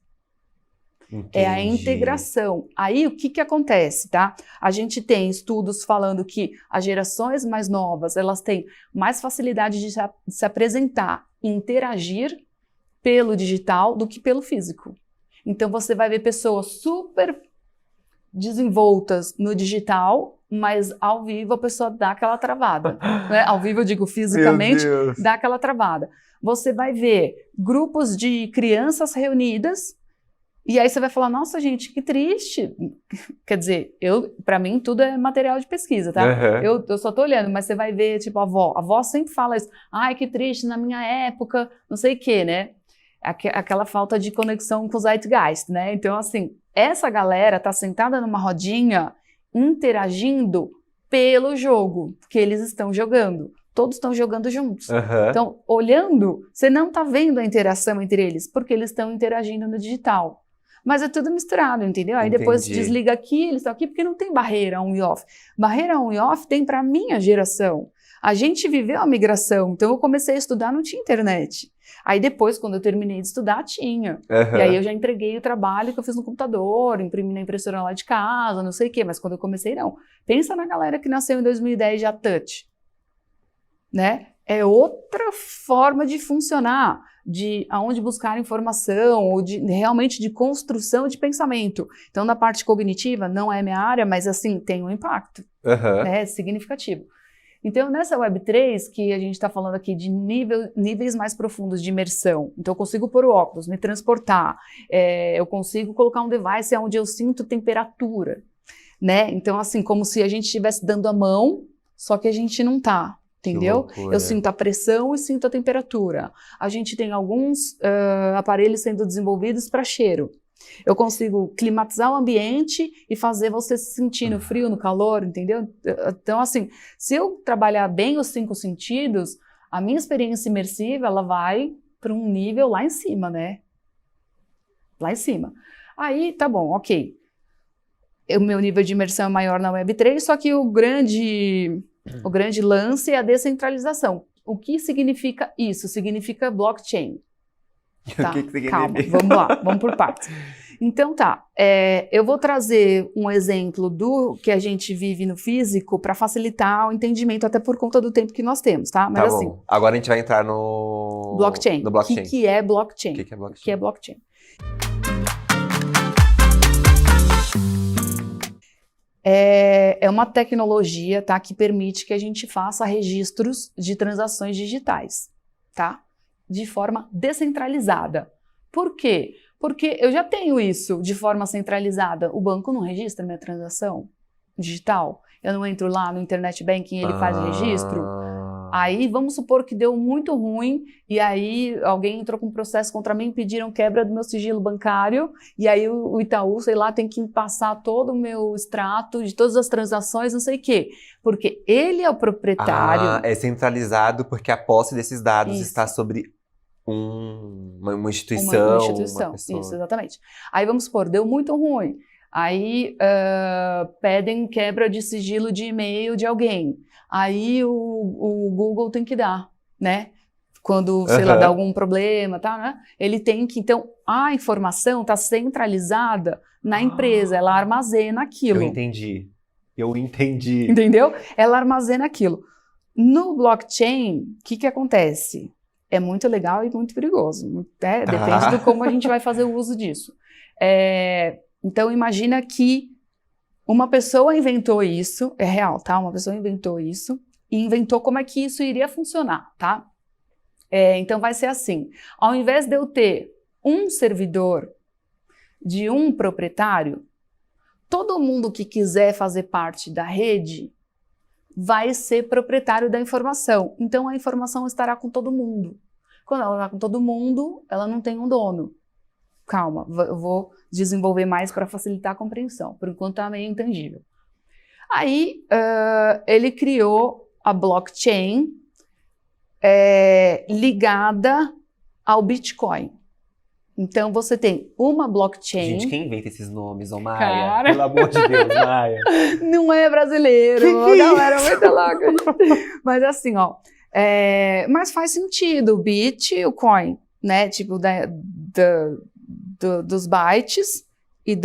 Entendi. É a integração. Aí o que acontece, tá? A gente tem estudos falando que as gerações mais novas, elas têm mais facilidade de se apresentar e interagir pelo digital do que pelo físico. Então você vai ver pessoas super desenvoltas no digital, mas ao vivo a pessoa dá aquela travada. Né? Ao vivo eu digo fisicamente, dá aquela travada. Você vai ver grupos de crianças reunidas, e aí você vai falar, nossa gente, que triste. Quer dizer, para mim tudo é material de pesquisa, tá? Uhum. Eu só tô olhando, mas você vai ver, tipo, a avó sempre fala isso, ai que triste, na minha época, não sei o quê, né? Aquela falta de conexão com o Zeitgeist, né? Então, assim, essa galera tá sentada numa rodinha interagindo pelo jogo que eles estão jogando. Todos estão jogando juntos. Uhum. Então, olhando, você não tá vendo a interação entre eles, porque eles estão interagindo no digital. Mas é tudo misturado, entendeu? Aí depois desliga aqui, eles estão aqui, porque não tem barreira on e off. Barreira on e off tem para minha geração. A gente viveu a migração, então eu comecei a estudar, não tinha internet. Aí depois, quando eu terminei de estudar, tinha. Uhum. E aí eu já entreguei o trabalho que eu fiz no computador, imprimi na impressora lá de casa, não sei o quê, mas quando eu comecei, não. Pensa na galera que nasceu em 2010 já touch, né? É outra forma de funcionar, de aonde buscar informação, ou realmente de construção de pensamento. Então, na parte cognitiva, não é minha área, mas assim, tem um impacto, né? Significativo. Então, nessa Web3, que a gente está falando aqui de níveis mais profundos de imersão, então eu consigo pôr o óculos, me transportar, eu consigo colocar um device onde eu sinto temperatura, né? Então, assim, como se a gente estivesse dando a mão, só que a gente não tá, entendeu? Eu sinto a pressão e sinto a temperatura. A gente tem alguns aparelhos sendo desenvolvidos para cheiro. Eu consigo climatizar o ambiente e fazer você se sentir no frio, no calor, entendeu? Então, assim, se eu trabalhar bem os 5 sentidos, a minha experiência imersiva, ela vai para um nível lá em cima, né? Lá em cima. Aí, tá bom, ok. O meu nível de imersão é maior na Web3, só que o grande lance é a descentralização. O que significa isso? Significa blockchain. Tá, calma, vamos lá, vamos por partes. Então tá, eu vou trazer um exemplo do que a gente vive no físico para facilitar o entendimento, até por conta do tempo que nós temos, tá? Mas tá assim, bom. Agora a gente vai entrar no blockchain. No blockchain. O que é blockchain? O que é blockchain? O que é blockchain? É uma tecnologia, tá, que permite que a gente faça registros de transações digitais, tá? De forma descentralizada. Por quê? Porque eu já tenho isso de forma centralizada. O banco não registra minha transação digital. Eu não entro lá no Internet Banking e ele faz o registro. Aí vamos supor que deu muito ruim e aí alguém entrou com um processo contra mim, pediram quebra do meu sigilo bancário e aí o Itaú, sei lá, tem que passar todo o meu extrato de todas as transações, não sei o quê. Porque ele é o proprietário. É centralizado porque a posse desses dados está sobre uma instituição. Uma pessoa. Isso, exatamente. Aí vamos supor, deu muito ruim. Aí pedem quebra de sigilo de e-mail de alguém. Aí o Google tem que dar, né? Quando, sei lá, dá algum problema, tá, né? Ele tem que... Então, a informação está centralizada na empresa, ela armazena aquilo. Eu entendi. Entendeu? Ela armazena aquilo. No blockchain, o que acontece? É muito legal e muito perigoso. Depende de como a gente vai fazer o uso disso. Então, imagina que uma pessoa inventou isso, é real, tá? Uma pessoa inventou isso e inventou como é que isso iria funcionar, tá? Então, vai ser assim. Ao invés de eu ter um servidor de um proprietário, todo mundo que quiser fazer parte da rede vai ser proprietário da informação. Então, a informação estará com todo mundo. Quando ela está com todo mundo, ela não tem um dono. Calma, eu vou desenvolver mais para facilitar a compreensão. Por enquanto, está meio intangível. Aí, ele criou a blockchain ligada ao Bitcoin. Então, você tem uma blockchain... Gente, quem inventa esses nomes, ô Maia? Cara... Pelo amor de Deus, Maia. Não é brasileiro, a galera é muito louca. Mas assim, ó, mas faz sentido o bit e o coin, né? Tipo, dos bytes e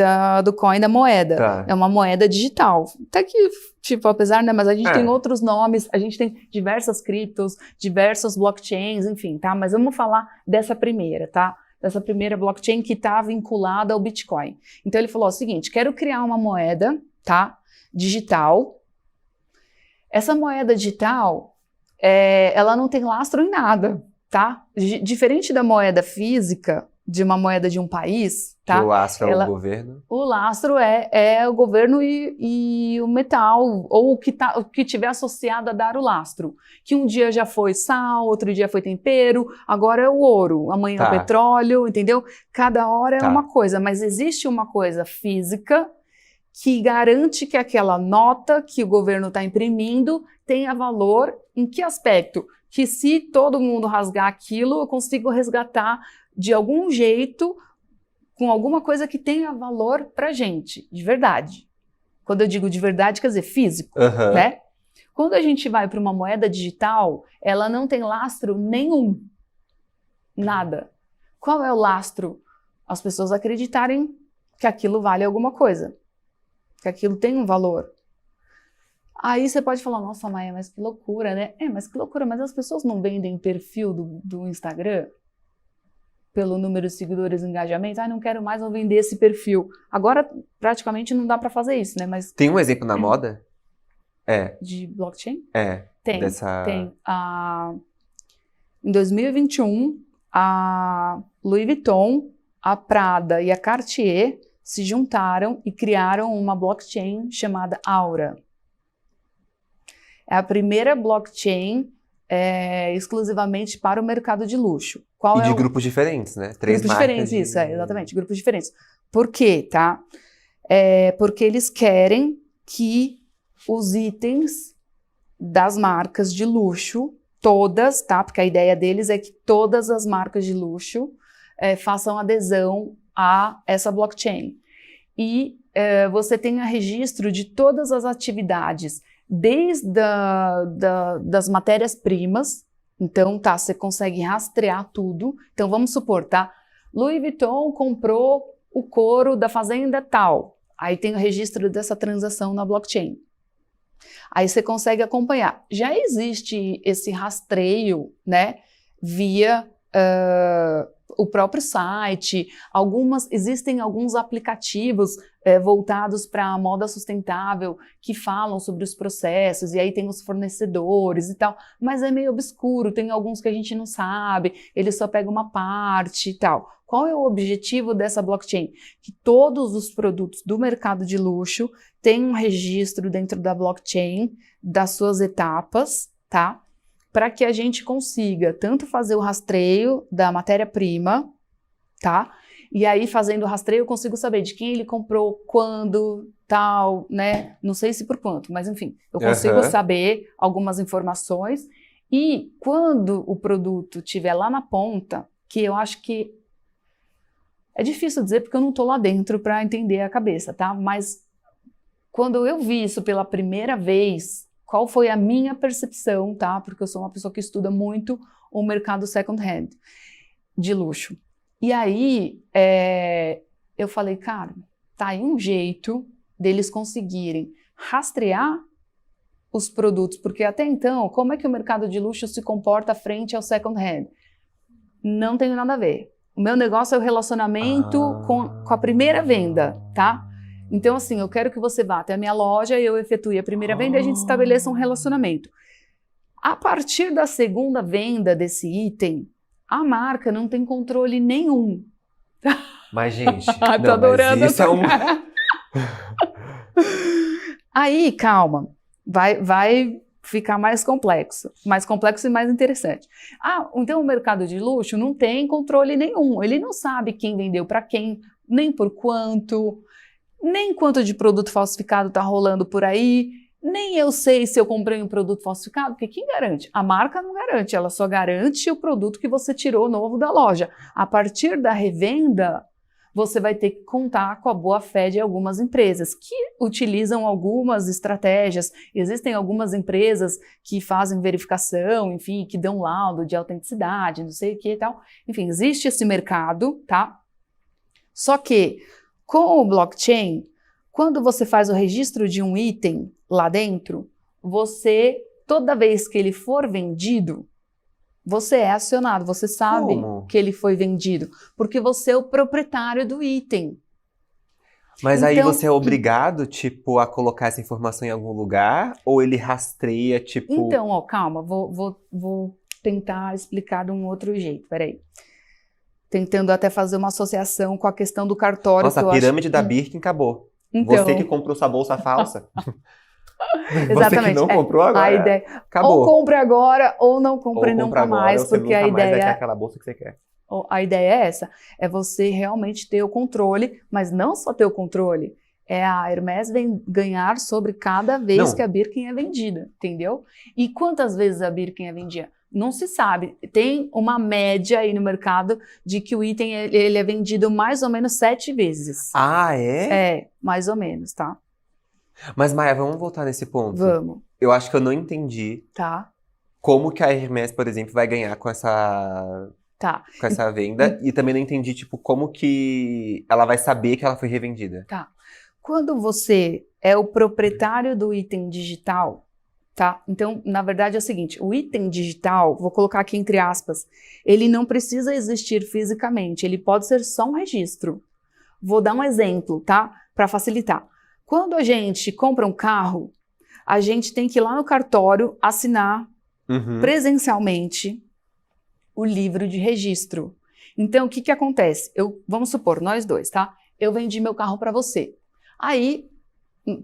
do coin da moeda. Tá. É uma moeda digital. Até que, tipo, apesar, né? Mas a gente tem outros nomes, a gente tem diversas criptos, diversas blockchains, enfim, tá? Mas vamos falar dessa primeira, tá? Dessa primeira blockchain que está vinculada ao Bitcoin. Então ele falou o seguinte, quero criar uma moeda, tá? Digital. Essa moeda digital, ela não tem lastro em nada, tá? Diferente da moeda física, de uma moeda de um país, tá? O lastro é o governo? O lastro é o governo e o metal, ou o que tiver associado a dar o lastro. Que um dia já foi sal, outro dia foi tempero, agora é o ouro, amanhã é o petróleo, entendeu? Cada hora é uma coisa, mas existe uma coisa física que garante que aquela nota que o governo está imprimindo tenha valor. Em que aspecto? Que se todo mundo rasgar aquilo, eu consigo resgatar de algum jeito, com alguma coisa que tenha valor pra gente, de verdade. Quando eu digo de verdade, quer dizer físico, né? Quando a gente vai para uma moeda digital, ela não tem lastro nenhum. Nada. Qual é o lastro? As pessoas acreditarem que aquilo vale alguma coisa, que aquilo tem um valor. Aí você pode falar, nossa, Maia, mas que loucura, né? Mas que loucura, mas as pessoas não vendem perfil do Instagram? Pelo número de seguidores e engajamento, não quero mais, vou vender esse perfil. Agora, praticamente, não dá para fazer isso, né? Mas tem um exemplo na moda? De blockchain? Tem. Tem. Em 2021, a Louis Vuitton, a Prada e a Cartier se juntaram e criaram uma blockchain chamada Aura. É a primeira blockchain exclusivamente para o mercado de luxo. De grupos diferentes, né? Grupos diferentes, isso, exatamente, grupos diferentes. Por quê, tá? Porque eles querem que os itens das marcas de luxo, todas, tá? Porque a ideia deles é que todas as marcas de luxo façam adesão a essa blockchain. E você tenha registro de todas as atividades, desde das matérias-primas. Então, você consegue rastrear tudo. Então, vamos supor, tá? Louis Vuitton comprou o couro da fazenda tal. Aí tem o registro dessa transação na blockchain. Aí você consegue acompanhar. Já existe esse rastreio, né? Via o próprio site. Existem alguns aplicativos voltados para a moda sustentável que falam sobre os processos, e aí tem os fornecedores e tal, mas é meio obscuro, tem alguns que a gente não sabe, ele só pega uma parte e tal. Qual é o objetivo dessa blockchain? Que todos os produtos do mercado de luxo tenham um registro dentro da blockchain das suas etapas, tá? Para que a gente consiga tanto fazer o rastreio da matéria-prima, tá? E aí, fazendo o rastreio, eu consigo saber de quem ele comprou, quando, tal, né? Não sei se por quanto, mas enfim, eu consigo saber algumas informações. E quando o produto estiver lá na ponta, que eu acho que é difícil dizer porque eu não estou lá dentro para entender a cabeça, tá? Mas quando eu vi isso pela primeira vez, qual foi a minha percepção, tá? Porque eu sou uma pessoa que estuda muito o mercado second hand de luxo. E aí, eu falei, cara, tá aí um jeito deles conseguirem rastrear os produtos, porque até então, como é que o mercado de luxo se comporta frente ao second hand? Não tem nada a ver. O meu negócio é o relacionamento com a primeira venda, tá? Então, assim, eu quero que você vá até a minha loja, eu efetue a primeira venda e a gente estabeleça um relacionamento. A partir da segunda venda desse item, a marca não tem controle nenhum. Mas, gente, Tô adorando mas isso essa é um... cara. Aí, calma, vai ficar mais complexo e mais interessante. Então o mercado de luxo não tem controle nenhum, ele não sabe quem vendeu para quem, nem por quanto, nem quanto de produto falsificado está rolando por aí, nem eu sei se eu comprei um produto falsificado, porque quem garante? A marca não garante, ela só garante o produto que você tirou novo da loja. A partir da revenda, você vai ter que contar com a boa-fé de algumas empresas que utilizam algumas estratégias. Existem algumas empresas que fazem verificação, enfim, que dão laudo de autenticidade, não sei o que e tal. Enfim, existe esse mercado, tá? Só que, com o blockchain, quando você faz o registro de um item lá dentro, toda vez que ele for vendido, você é acionado, você sabe que ele foi vendido, porque você é o proprietário do item. Mas aí você é obrigado, tipo, a colocar essa informação em algum lugar? Ou ele rastreia, tipo... Então, calma, vou tentar explicar de um outro jeito, peraí. Tentando até fazer uma associação com a questão do cartório. Nossa, a pirâmide da Birkin acabou. Então... Você que comprou sua bolsa falsa. Exatamente. Você que não comprou agora, a ideia, acabou. Ou compre agora, ou não compre nunca mais, porque a ideia... vai ter aquela bolsa que você quer. A ideia é essa, é você realmente ter o controle, mas não só ter o controle, é a Hermès ganhar sobre cada vez que a Birkin é vendida, entendeu? E quantas vezes a Birkin é vendida? Não se sabe, tem uma média aí no mercado de que o item ele é vendido mais ou menos 7 vezes. Ah, é? É, mais ou menos, tá? Mas, Maia, vamos voltar nesse ponto. Vamos. Eu acho que eu não entendi como que a Hermès, por exemplo, vai ganhar com essa venda. E também não entendi, tipo, como que ela vai saber que ela foi revendida. Tá. Quando você é o proprietário do item digital, tá? Então, na verdade é o seguinte, o item digital, vou colocar aqui entre aspas, ele não precisa existir fisicamente, ele pode ser só um registro. Vou dar um exemplo, tá? Para facilitar. Quando a gente compra um carro, a gente tem que ir lá no cartório assinar presencialmente o livro de registro. Então, o que acontece? Vamos supor, nós dois, tá? Eu vendi meu carro para você. Aí,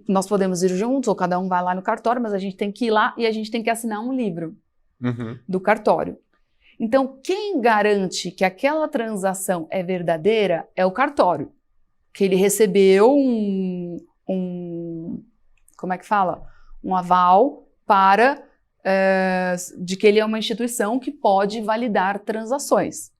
nós podemos ir juntos, ou cada um vai lá no cartório, mas a gente tem que ir lá e a gente tem que assinar um livro do cartório. Então, quem garante que aquela transação é verdadeira é o cartório, que ele recebeu como é que fala? Um aval de que ele é uma instituição que pode validar transações.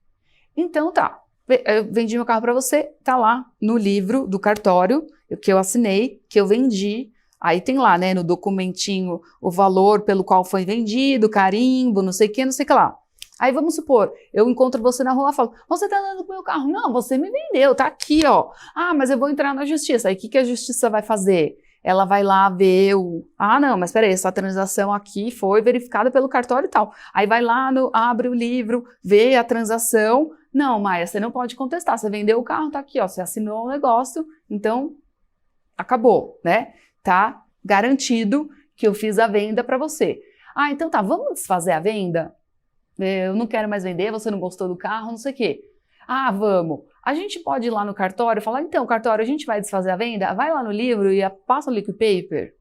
Então tá, eu vendi meu carro para você, tá lá no livro do cartório, que eu assinei, que eu vendi, aí tem lá, né, no documentinho, o valor pelo qual foi vendido, carimbo, não sei o que lá. Aí vamos supor, eu encontro você na rua e falo, você tá andando com o meu carro? Não, você me vendeu, tá aqui, ó. Ah, mas eu vou entrar na justiça. Aí o que a justiça vai fazer? Ela vai lá ver não, mas peraí, essa transação aqui foi verificada pelo cartório e tal. Aí vai lá, abre o livro, vê a transação. Não, Maia, você não pode contestar, você vendeu o carro, tá aqui, ó, você assinou o negócio, então acabou, né? Tá garantido que eu fiz a venda para você. Ah, então tá, vamos desfazer a venda? Eu não quero mais vender, você não gostou do carro, não sei o quê. Ah, vamos. A gente pode ir lá no cartório e falar, então, cartório, a gente vai desfazer a venda? Vai lá no livro e passa o liquid paper?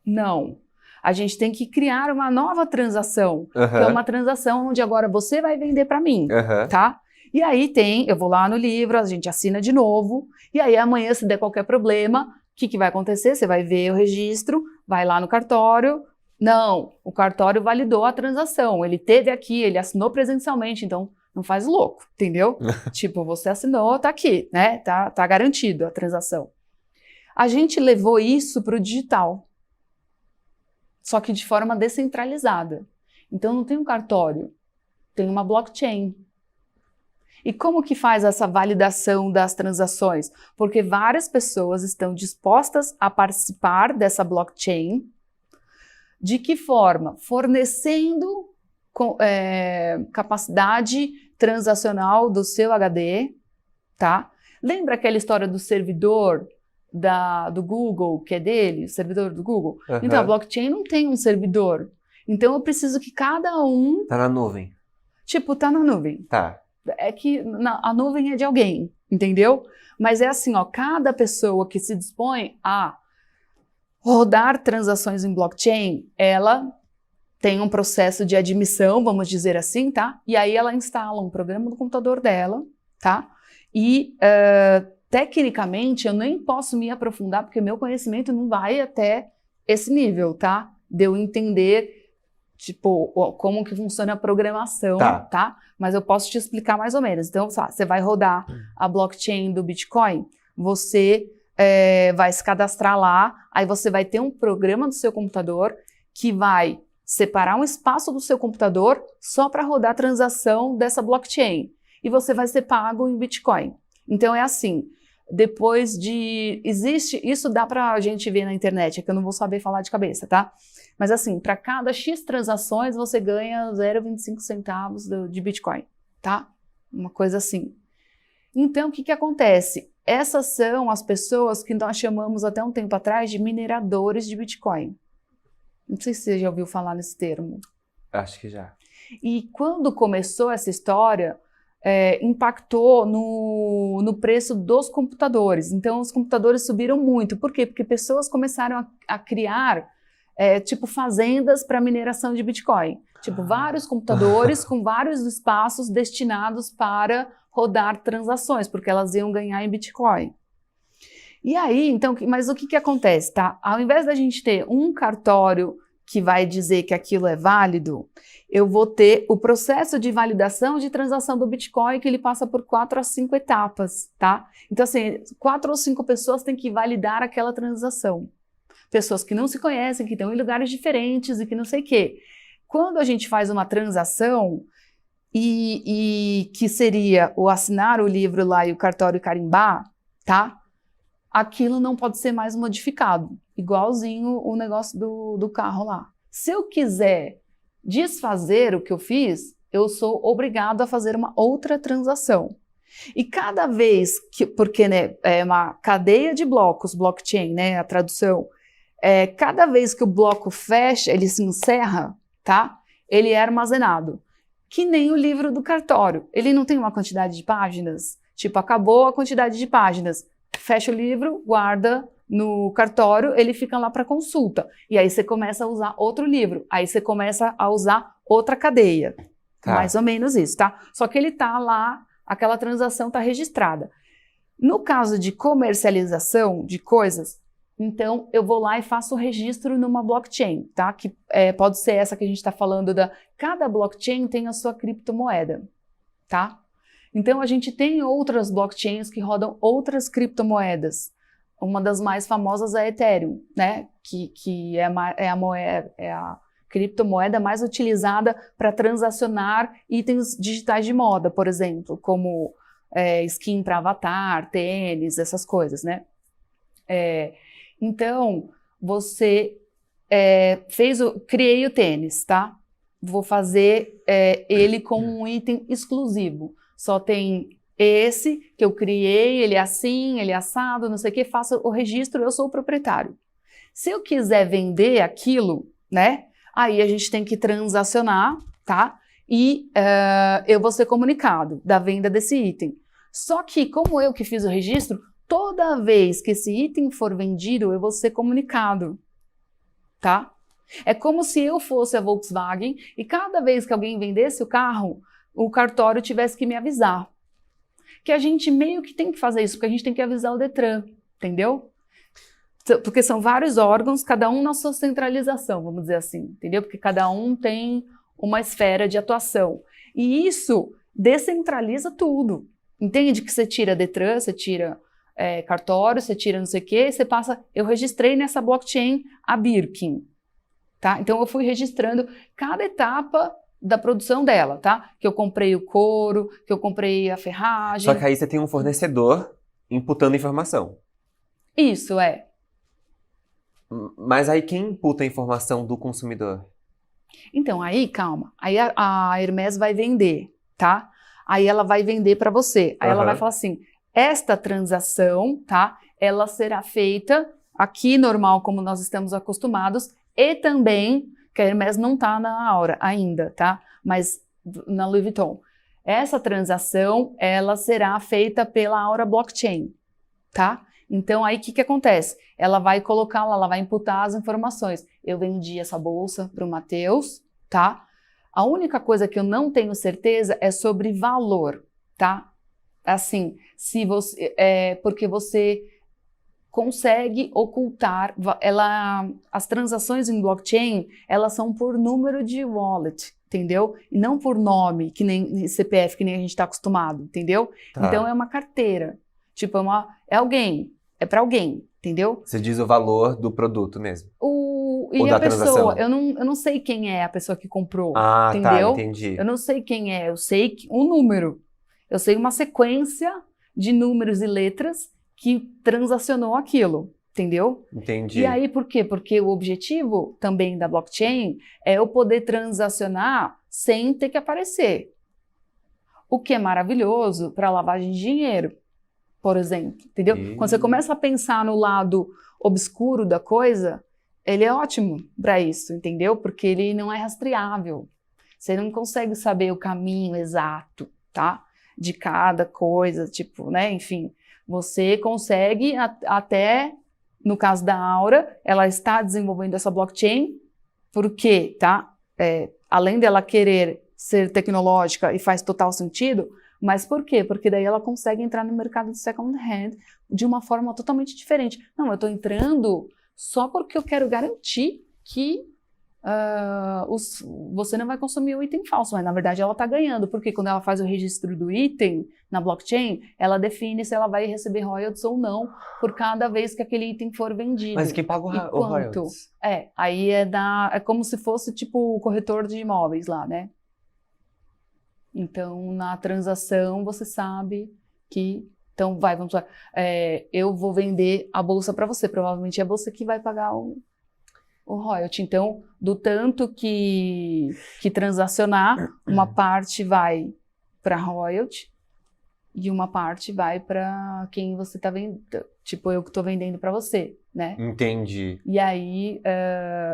Não. A gente tem que criar uma nova transação, que é uma transação onde agora você vai vender para mim, tá? E aí eu vou lá no livro, a gente assina de novo, e aí amanhã, se der qualquer problema, o que vai acontecer? Você vai ver o registro, vai lá no cartório. Não, o cartório validou a transação, ele teve aqui, ele assinou presencialmente, então não faz louco, entendeu? Tipo, você assinou, tá aqui, né? Tá garantido a transação. A gente levou isso para o digital, só que de forma descentralizada. Então não tem um cartório, tem uma blockchain. E como que faz essa validação das transações? Porque várias pessoas estão dispostas a participar dessa blockchain, De que forma? Fornecendo capacidade transacional do seu HD, tá? Lembra aquela história do servidor do Google, que é dele, o servidor do Google? Uhum. Então, a blockchain não tem um servidor. Então, eu preciso que cada um... Tá na nuvem. Tipo, tá na nuvem. Tá. É que a nuvem é de alguém, entendeu? Mas é assim, ó, cada pessoa que se dispõe a rodar transações em blockchain, ela tem um processo de admissão, vamos dizer assim, tá? E aí ela instala um programa no computador dela, tá? E, tecnicamente, eu nem posso me aprofundar, porque meu conhecimento não vai até esse nível, tá? De eu entender, tipo, como que funciona a programação, tá? Mas eu posso te explicar mais ou menos. Então, você vai rodar a blockchain do Bitcoin, você vai se cadastrar lá, aí você vai ter um programa no seu computador que vai separar um espaço do seu computador só para rodar a transação dessa blockchain. E você vai ser pago em Bitcoin. Então é assim, depois de... Isso dá para a gente ver na internet, é que eu não vou saber falar de cabeça, tá? Mas assim, para cada X transações você ganha 0,25 centavos de Bitcoin, tá? Uma coisa assim. Então o que acontece? Essas são as pessoas que nós chamamos até um tempo atrás de mineradores de Bitcoin. Não sei se você já ouviu falar nesse termo. Acho que já. E quando começou essa história, impactou no preço dos computadores. Então, os computadores subiram muito. Por quê? Porque pessoas começaram a criar, tipo, fazendas para mineração de Bitcoin. Tipo, vários computadores com vários espaços destinados para rodar transações, porque elas iam ganhar em Bitcoin. E aí, então, mas o que acontece, tá? Ao invés da gente ter um cartório que vai dizer que aquilo é válido, eu vou ter o processo de validação de transação do Bitcoin, que ele passa por 4 a 5 etapas, tá? Então, assim, 4 ou 5 pessoas têm que validar aquela transação. Pessoas que não se conhecem, que estão em lugares diferentes e que não sei o quê. Quando a gente faz uma transação, e que seria o assinar o livro lá e o cartório carimbar, tá? Aquilo não pode ser mais modificado, igualzinho o negócio do carro lá. Se eu quiser desfazer o que eu fiz, eu sou obrigado a fazer uma outra transação. E cada vez que, porque né, é uma cadeia de blocos, blockchain, né, a tradução, cada vez que o bloco fecha, ele se encerra, tá? Ele é armazenado. Que nem o livro do cartório. Ele não tem uma quantidade de páginas, tipo, acabou a quantidade de páginas. Fecha o livro, guarda no cartório, ele fica lá para consulta. E aí você começa a usar outro livro. Aí você começa a usar outra cadeia. Tá. Mais ou menos isso, tá? Só que ele tá lá, aquela transação tá registrada. No caso de comercialização de coisas, então eu vou lá e faço o registro numa blockchain, tá? Que pode ser essa que a gente está falando cada blockchain tem a sua criptomoeda, tá? Então, a gente tem outras blockchains que rodam outras criptomoedas. Uma das mais famosas é a Ethereum, né? Que é a criptomoeda mais utilizada para transacionar itens digitais de moda, por exemplo, como skin para avatar, tênis, essas coisas, né? Então, você criei o tênis, tá? Vou fazer ele como um item exclusivo. Só tem esse que eu criei, ele é assim, ele é assado, não sei o que, faço o registro, eu sou o proprietário. Se eu quiser vender aquilo, né, aí a gente tem que transacionar, tá? E eu vou ser comunicado da venda desse item. Só que, como eu que fiz o registro, toda vez que esse item for vendido, eu vou ser comunicado, tá? É como se eu fosse a Volkswagen e cada vez que alguém vendesse o carro, o cartório tivesse que me avisar. Que a gente meio que tem que fazer isso, porque a gente tem que avisar o Detran, entendeu? Porque são vários órgãos, cada um na sua centralização, vamos dizer assim, entendeu? Porque cada um tem uma esfera de atuação. E isso descentraliza tudo. Entende? Que você tira Detran, você tira cartório, você tira não sei o quê, você passa... Eu registrei nessa blockchain a Birkin, tá? Então eu fui registrando cada etapa da produção dela, tá? Que eu comprei o couro, que eu comprei a ferragem. Só que aí você tem um fornecedor imputando informação. Isso, Mas aí quem imputa a informação do consumidor? Então, aí, calma. Aí a Hermès vai vender, tá? Aí ela vai vender para você. Aí ela vai falar assim, esta transação, tá? Ela será feita aqui normal, como nós estamos acostumados, e também, que a Hermès não tá na Aura ainda, tá? Mas na Louis Vuitton. Essa transação, ela será feita pela Aura Blockchain, tá? Então, aí o que acontece? Ela vai colocar lá, ela vai imputar as informações. Eu vendi essa bolsa para o Matheus, tá? A única coisa que eu não tenho certeza é sobre valor, tá? Assim, se você, porque você consegue ocultar, as transações em blockchain, elas são por número de wallet, entendeu? E não por nome, que nem CPF, que nem a gente está acostumado, entendeu? Tá. Então, é uma carteira. Tipo, é para alguém, entendeu? Você diz o valor do produto mesmo. E da a pessoa, transação. eu não sei quem é a pessoa que comprou, Ah, entendeu? tá, entendi. Eu não sei quem é, eu sei um número. Eu sei uma sequência de números e letras que transacionou aquilo, entendeu? Entendi. E aí, por quê? Porque o objetivo também da blockchain é eu poder transacionar sem ter que aparecer. O que é maravilhoso para lavagem de dinheiro, por exemplo, entendeu? Quando você começa a pensar no lado obscuro da coisa, ele é ótimo para isso, entendeu? Porque ele não é rastreável. Você não consegue saber o caminho exato, tá? De cada coisa, tipo, né? Enfim, você consegue até, no caso da Aura, ela está desenvolvendo essa blockchain, porque, tá? Além dela querer ser tecnológica e faz total sentido, mas por quê? Porque daí ela consegue entrar no mercado de second hand de uma forma totalmente diferente. Não, eu estou entrando só porque eu quero garantir que você não vai consumir o item falso, mas na verdade ela está ganhando, porque quando ela faz o registro do item na blockchain, ela define se ela vai receber royalties ou não por cada vez que aquele item for vendido. Mas quem paga o royalties? Aí é como se fosse tipo o corretor de imóveis lá, né? Então, na transação, você sabe que... Então, vamos lá. Eu vou vender a bolsa para você. Provavelmente é você que vai pagar o royalty. Então, do tanto que transacionar, uma parte vai para royalty e uma parte vai para quem você está vendendo. Tipo, eu que estou vendendo para você, né? Entendi. E aí,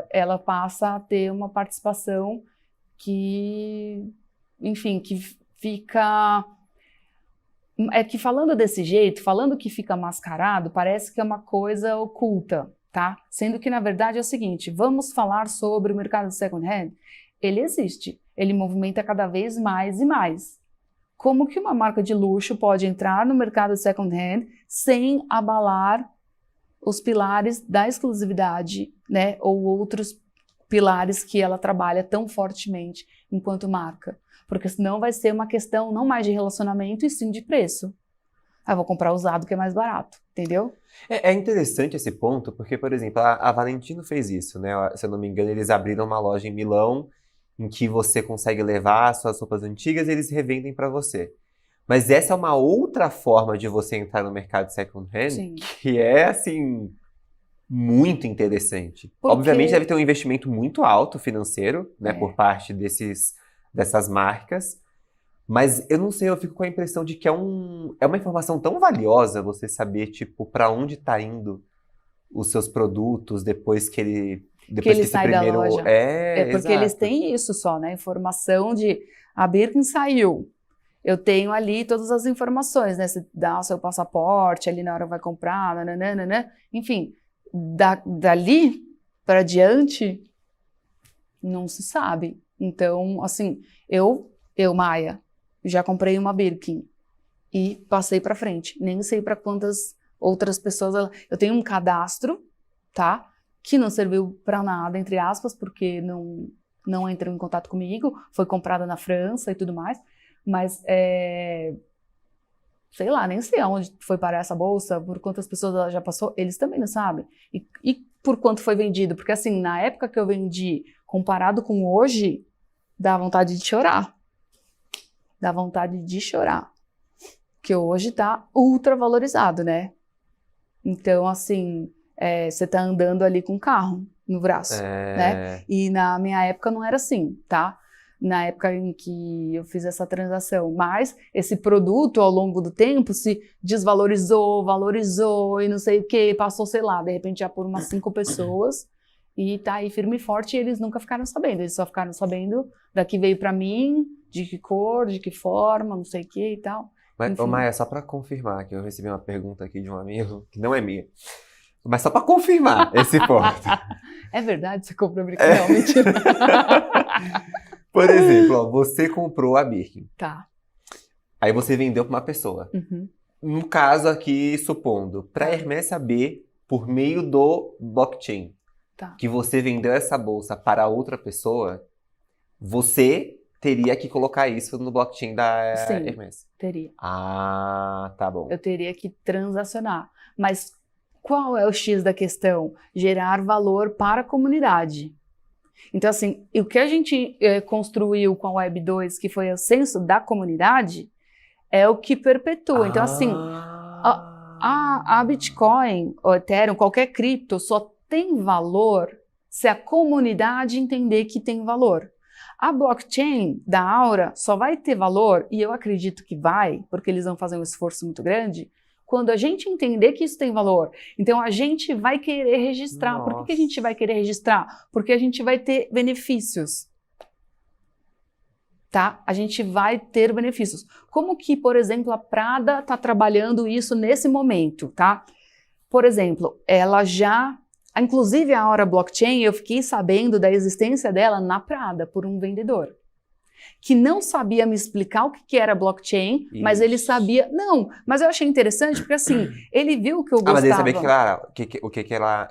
ela passa a ter uma participação que... Enfim, que fica... É que falando desse jeito, falando que fica mascarado, parece que é uma coisa oculta, tá? Sendo que, na verdade, é o seguinte, vamos falar sobre o mercado de second hand? Ele existe, ele movimenta cada vez mais e mais. Como que uma marca de luxo pode entrar no mercado de second hand sem abalar os pilares da exclusividade, né? Ou outros pilares que ela trabalha tão fortemente enquanto marca? Porque senão vai ser uma questão não mais de relacionamento e sim de preço. Eu vou comprar usado que é mais barato, entendeu? É interessante esse ponto, porque, por exemplo, a Valentino fez isso, né? Se eu não me engano, eles abriram uma loja em Milão em que você consegue levar suas roupas antigas e eles revendem para você. Mas essa é uma outra forma de você entrar no mercado second hand, Sim. Que é, assim, muito interessante. Porque... Obviamente deve ter um investimento muito alto financeiro, né, por parte dessas marcas, mas eu não sei, eu fico com a impressão de que é uma informação tão valiosa você saber, tipo, para onde está indo os seus produtos depois que ele sai da loja. Porque exato. eles têm isso só, né? Informação de a Birkin saiu. Eu tenho ali todas as informações, né? Você dá o seu passaporte ali na hora vai comprar, nananana. Enfim, dali para diante não se sabe. Então, assim, eu, Maia, já comprei uma Birkin e passei para frente. Nem sei para quantas outras pessoas... Eu tenho um cadastro, tá? Que não serviu para nada, entre aspas, porque não entrou em contato comigo. Foi comprada na França e tudo mais. Mas, sei lá, nem sei aonde foi parar essa bolsa, por quantas pessoas ela já passou. Eles também não sabem. E por quanto foi vendido. Porque, assim, na época que eu vendi, comparado com hoje... Dá vontade de chorar. Dá vontade de chorar. Porque hoje tá ultra valorizado, né? Então, assim, você tá andando ali com um carro no braço, né? E na minha época não era assim, tá? Na época em que eu fiz essa transação, mas esse produto ao longo do tempo se desvalorizou, valorizou e não sei o que, passou, sei lá, de repente já por umas 5 pessoas e tá aí firme e forte e eles nunca ficaram sabendo, eles só ficaram sabendo daqui veio pra mim, de que cor, de que forma, não sei o que e tal. Mas, ô Maia, só pra confirmar, que eu recebi uma pergunta aqui de um amigo, que não é minha, mas só pra confirmar esse ponto. É verdade, você comprou brinquedo? Não, mentira. Por exemplo, ó, você comprou a Birkin. Tá. Aí você vendeu para uma pessoa. Uhum. No caso aqui, supondo, para a Hermès saber, por meio do blockchain, que você vendeu essa bolsa para outra pessoa, você teria que colocar isso no blockchain da Hermès. Sim, teria. Ah, tá bom. Eu teria que transacionar. Mas qual é o X da questão? Gerar valor para a comunidade. Então, assim, o que a gente construiu com a Web 2, que foi o senso da comunidade, é o que perpetua. Então, assim, a Bitcoin, o Ethereum, qualquer cripto só tem valor se a comunidade entender que tem valor. A blockchain da Aura só vai ter valor, e eu acredito que vai, porque eles vão fazer um esforço muito grande, quando a gente entender que isso tem valor. Então, a gente vai querer registrar. Nossa. Por que a gente vai querer registrar? Porque a gente vai ter benefícios. Tá? A gente vai ter benefícios. Como que, por exemplo, a Prada está trabalhando isso nesse momento, tá? Por exemplo, ela já... Inclusive, a Aura Blockchain, eu fiquei sabendo da existência dela na Prada, por um vendedor. Que não sabia me explicar o que era blockchain, mas ele sabia... Não, mas eu achei interessante, porque assim, ele viu que eu gostava... mas ele sabia o que ela...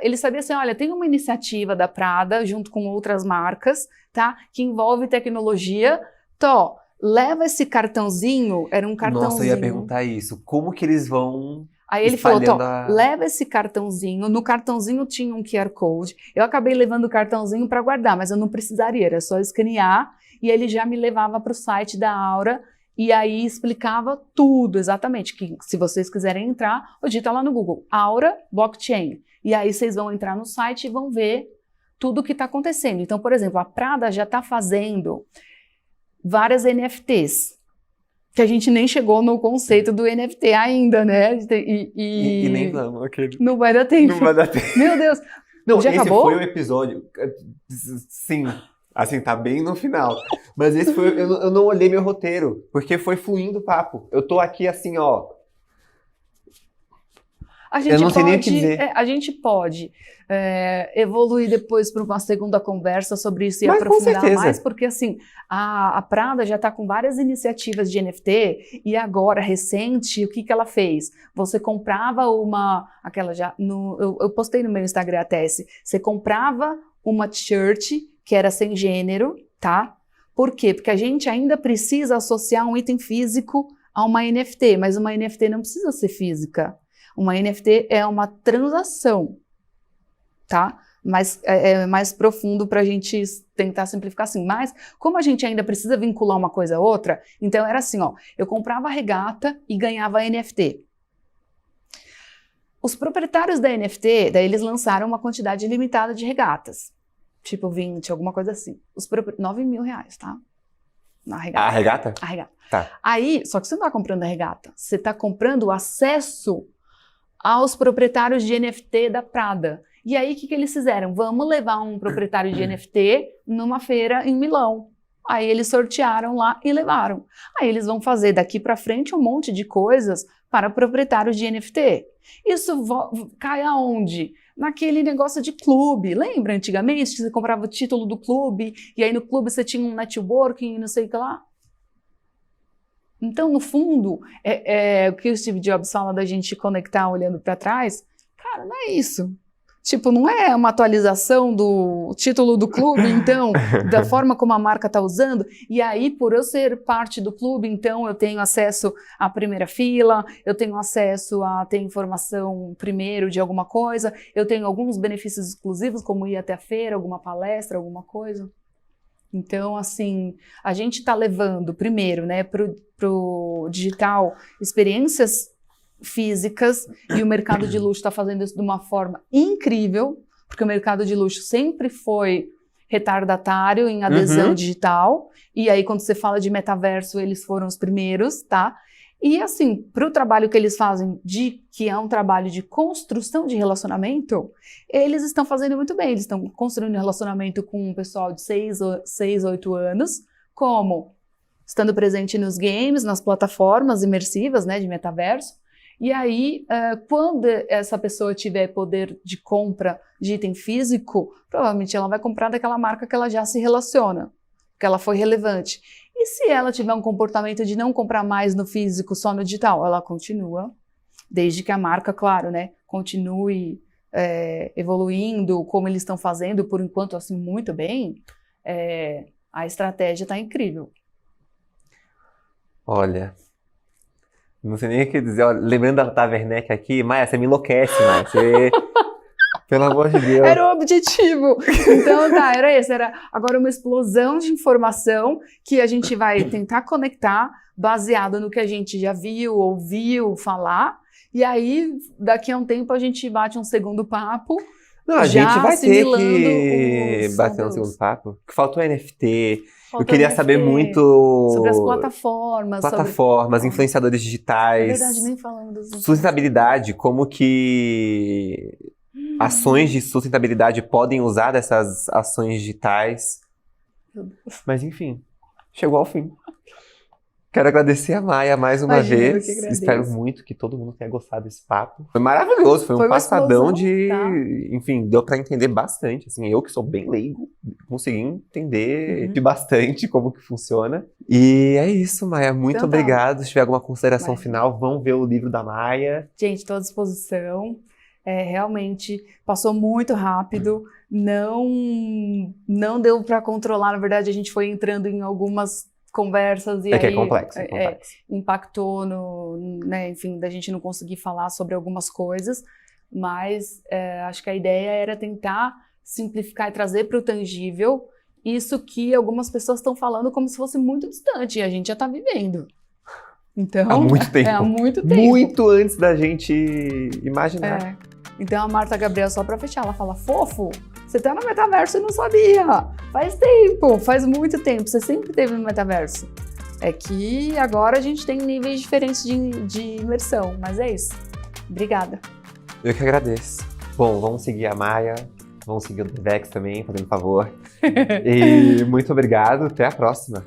Ele sabia assim, olha, tem uma iniciativa da Prada, junto com outras marcas, tá? Que envolve tecnologia. Tó, leva esse cartãozinho, era um cartãozinho... Nossa, eu ia perguntar isso. Como que eles vão... Aí ele falou, leva esse cartãozinho, no cartãozinho tinha um QR Code, eu acabei levando o cartãozinho para guardar, mas eu não precisaria, era só escanear, e ele já me levava para o site da Aura, e aí explicava tudo, exatamente, que se vocês quiserem entrar, digita lá no Google, Aura Blockchain, e aí vocês vão entrar no site e vão ver tudo o que está acontecendo. Então, por exemplo, a Prada já está fazendo várias NFTs, que a gente nem chegou no conceito do NFT ainda, né? E nem vamos, aquele... Não vai dar tempo. Não vai dar tempo. Meu Deus. Não, já esse acabou? foi o episódio... Sim, assim, tá bem no final. Mas esse foi... Eu não olhei meu roteiro, porque foi fluindo o papo. Eu tô aqui assim, ó... Eu não sei nem o que dizer. A gente pode evoluir depois para uma segunda conversa sobre isso e aprofundar mais, porque assim, a Prada já está com várias iniciativas de NFT e agora, recente, o que ela fez? Você comprava eu postei no meu Instagram até você comprava uma t-shirt que era sem gênero, tá? Por quê? Porque a gente ainda precisa associar um item físico a uma NFT, mas uma NFT não precisa ser física. Uma NFT é uma transação, tá? Mas é mais profundo para a gente tentar simplificar assim. Mas, como a gente ainda precisa vincular uma coisa a outra, então era assim, ó, eu comprava a regata e ganhava a NFT. Os proprietários da NFT, daí eles lançaram uma quantidade limitada de regatas, tipo 20, alguma coisa assim. R$9 mil, tá? Na regata. A regata? A regata. Tá. Aí, só que você não está comprando a regata, você está comprando o acesso aos proprietários de NFT da Prada. E aí, o que eles fizeram? Vamos levar um proprietário de NFT numa feira em Milão. Aí eles sortearam lá e levaram. Aí eles vão fazer daqui para frente um monte de coisas para proprietários de NFT. Isso cai aonde? Naquele negócio de clube. Lembra antigamente que você comprava o título do clube e aí no clube você tinha um networking e não sei o que lá? Então, no fundo, o que o Steve Jobs fala da gente conectar olhando para trás, cara, não é isso. Tipo, não é uma atualização do título do clube, então, da forma como a marca está usando, e aí, por eu ser parte do clube, então, eu tenho acesso à primeira fila, eu tenho acesso a ter informação primeiro de alguma coisa, eu tenho alguns benefícios exclusivos, como ir até a feira, alguma palestra, alguma coisa. Então, assim, a gente está levando primeiro, né, pro digital experiências físicas, e o mercado de luxo está fazendo isso de uma forma incrível, porque o mercado de luxo sempre foi retardatário em adesão digital, e aí quando você fala de metaverso, eles foram os primeiros, tá? E assim, para o trabalho que eles fazem, que é um trabalho de construção de relacionamento, eles estão fazendo muito bem, eles estão construindo relacionamento com um pessoal de 6 a 8 anos, como estando presente nos games, nas plataformas imersivas, né, de metaverso. E aí, quando essa pessoa tiver poder de compra de item físico, provavelmente ela vai comprar daquela marca que ela já se relaciona, que ela foi relevante. E se ela tiver um comportamento de não comprar mais no físico, só no digital, ela continua, desde que a marca, claro, né, continue evoluindo, como eles estão fazendo, por enquanto, assim, muito bem, a estratégia está incrível. Olha... Não sei nem o que dizer. Olha, lembrando da Werneck aqui, Maia, você me enlouquece, Maia. Você... Pelo amor de Deus. Era o objetivo. Então, tá, era esse. Era agora uma explosão de informação que a gente vai tentar conectar baseado no que a gente já viu, ouviu falar. E aí, daqui a um tempo, a gente bate um segundo papo. Não, a gente vai ter que bater um segundo papo. Que faltou NFT. Eu queria saber muito sobre as plataformas. Plataformas, influenciadores digitais. É verdade, nem falamos. Sustentabilidade, como que ações de sustentabilidade podem usar dessas ações digitais. Meu Deus. Mas enfim, chegou ao fim. Quero agradecer a Maia mais uma vez. Espero muito que todo mundo tenha gostado desse papo. Foi maravilhoso, foi um passadão Enfim, deu pra entender bastante. Assim, eu que sou bem leigo, consegui entender de bastante como que funciona. E é isso, Maia. Muito obrigado. Se tiver alguma consideração final, vão ver o livro da Maia. Gente, estou à disposição. Realmente passou muito rápido. Não deu pra controlar. Na verdade, a gente foi entrando em algumas conversas e aí que é complexo. Impactou né, enfim, da gente não conseguir falar sobre algumas coisas, mas acho que a ideia era tentar simplificar e trazer para o tangível isso que algumas pessoas estão falando como se fosse muito distante e a gente já está vivendo. Então, há muito tempo. Há muito tempo. Muito antes da gente imaginar. Então a Marta Gabriel, só para fechar, ela fala: fofo, você tá no metaverso e não sabia. Faz tempo, faz muito tempo. Você sempre teve no metaverso. É que agora a gente tem níveis diferentes de imersão, mas é isso. Obrigada. Eu que agradeço. Bom, vamos seguir a Maia, vamos seguir o Devex também, fazendo favor. E muito obrigado, até a próxima.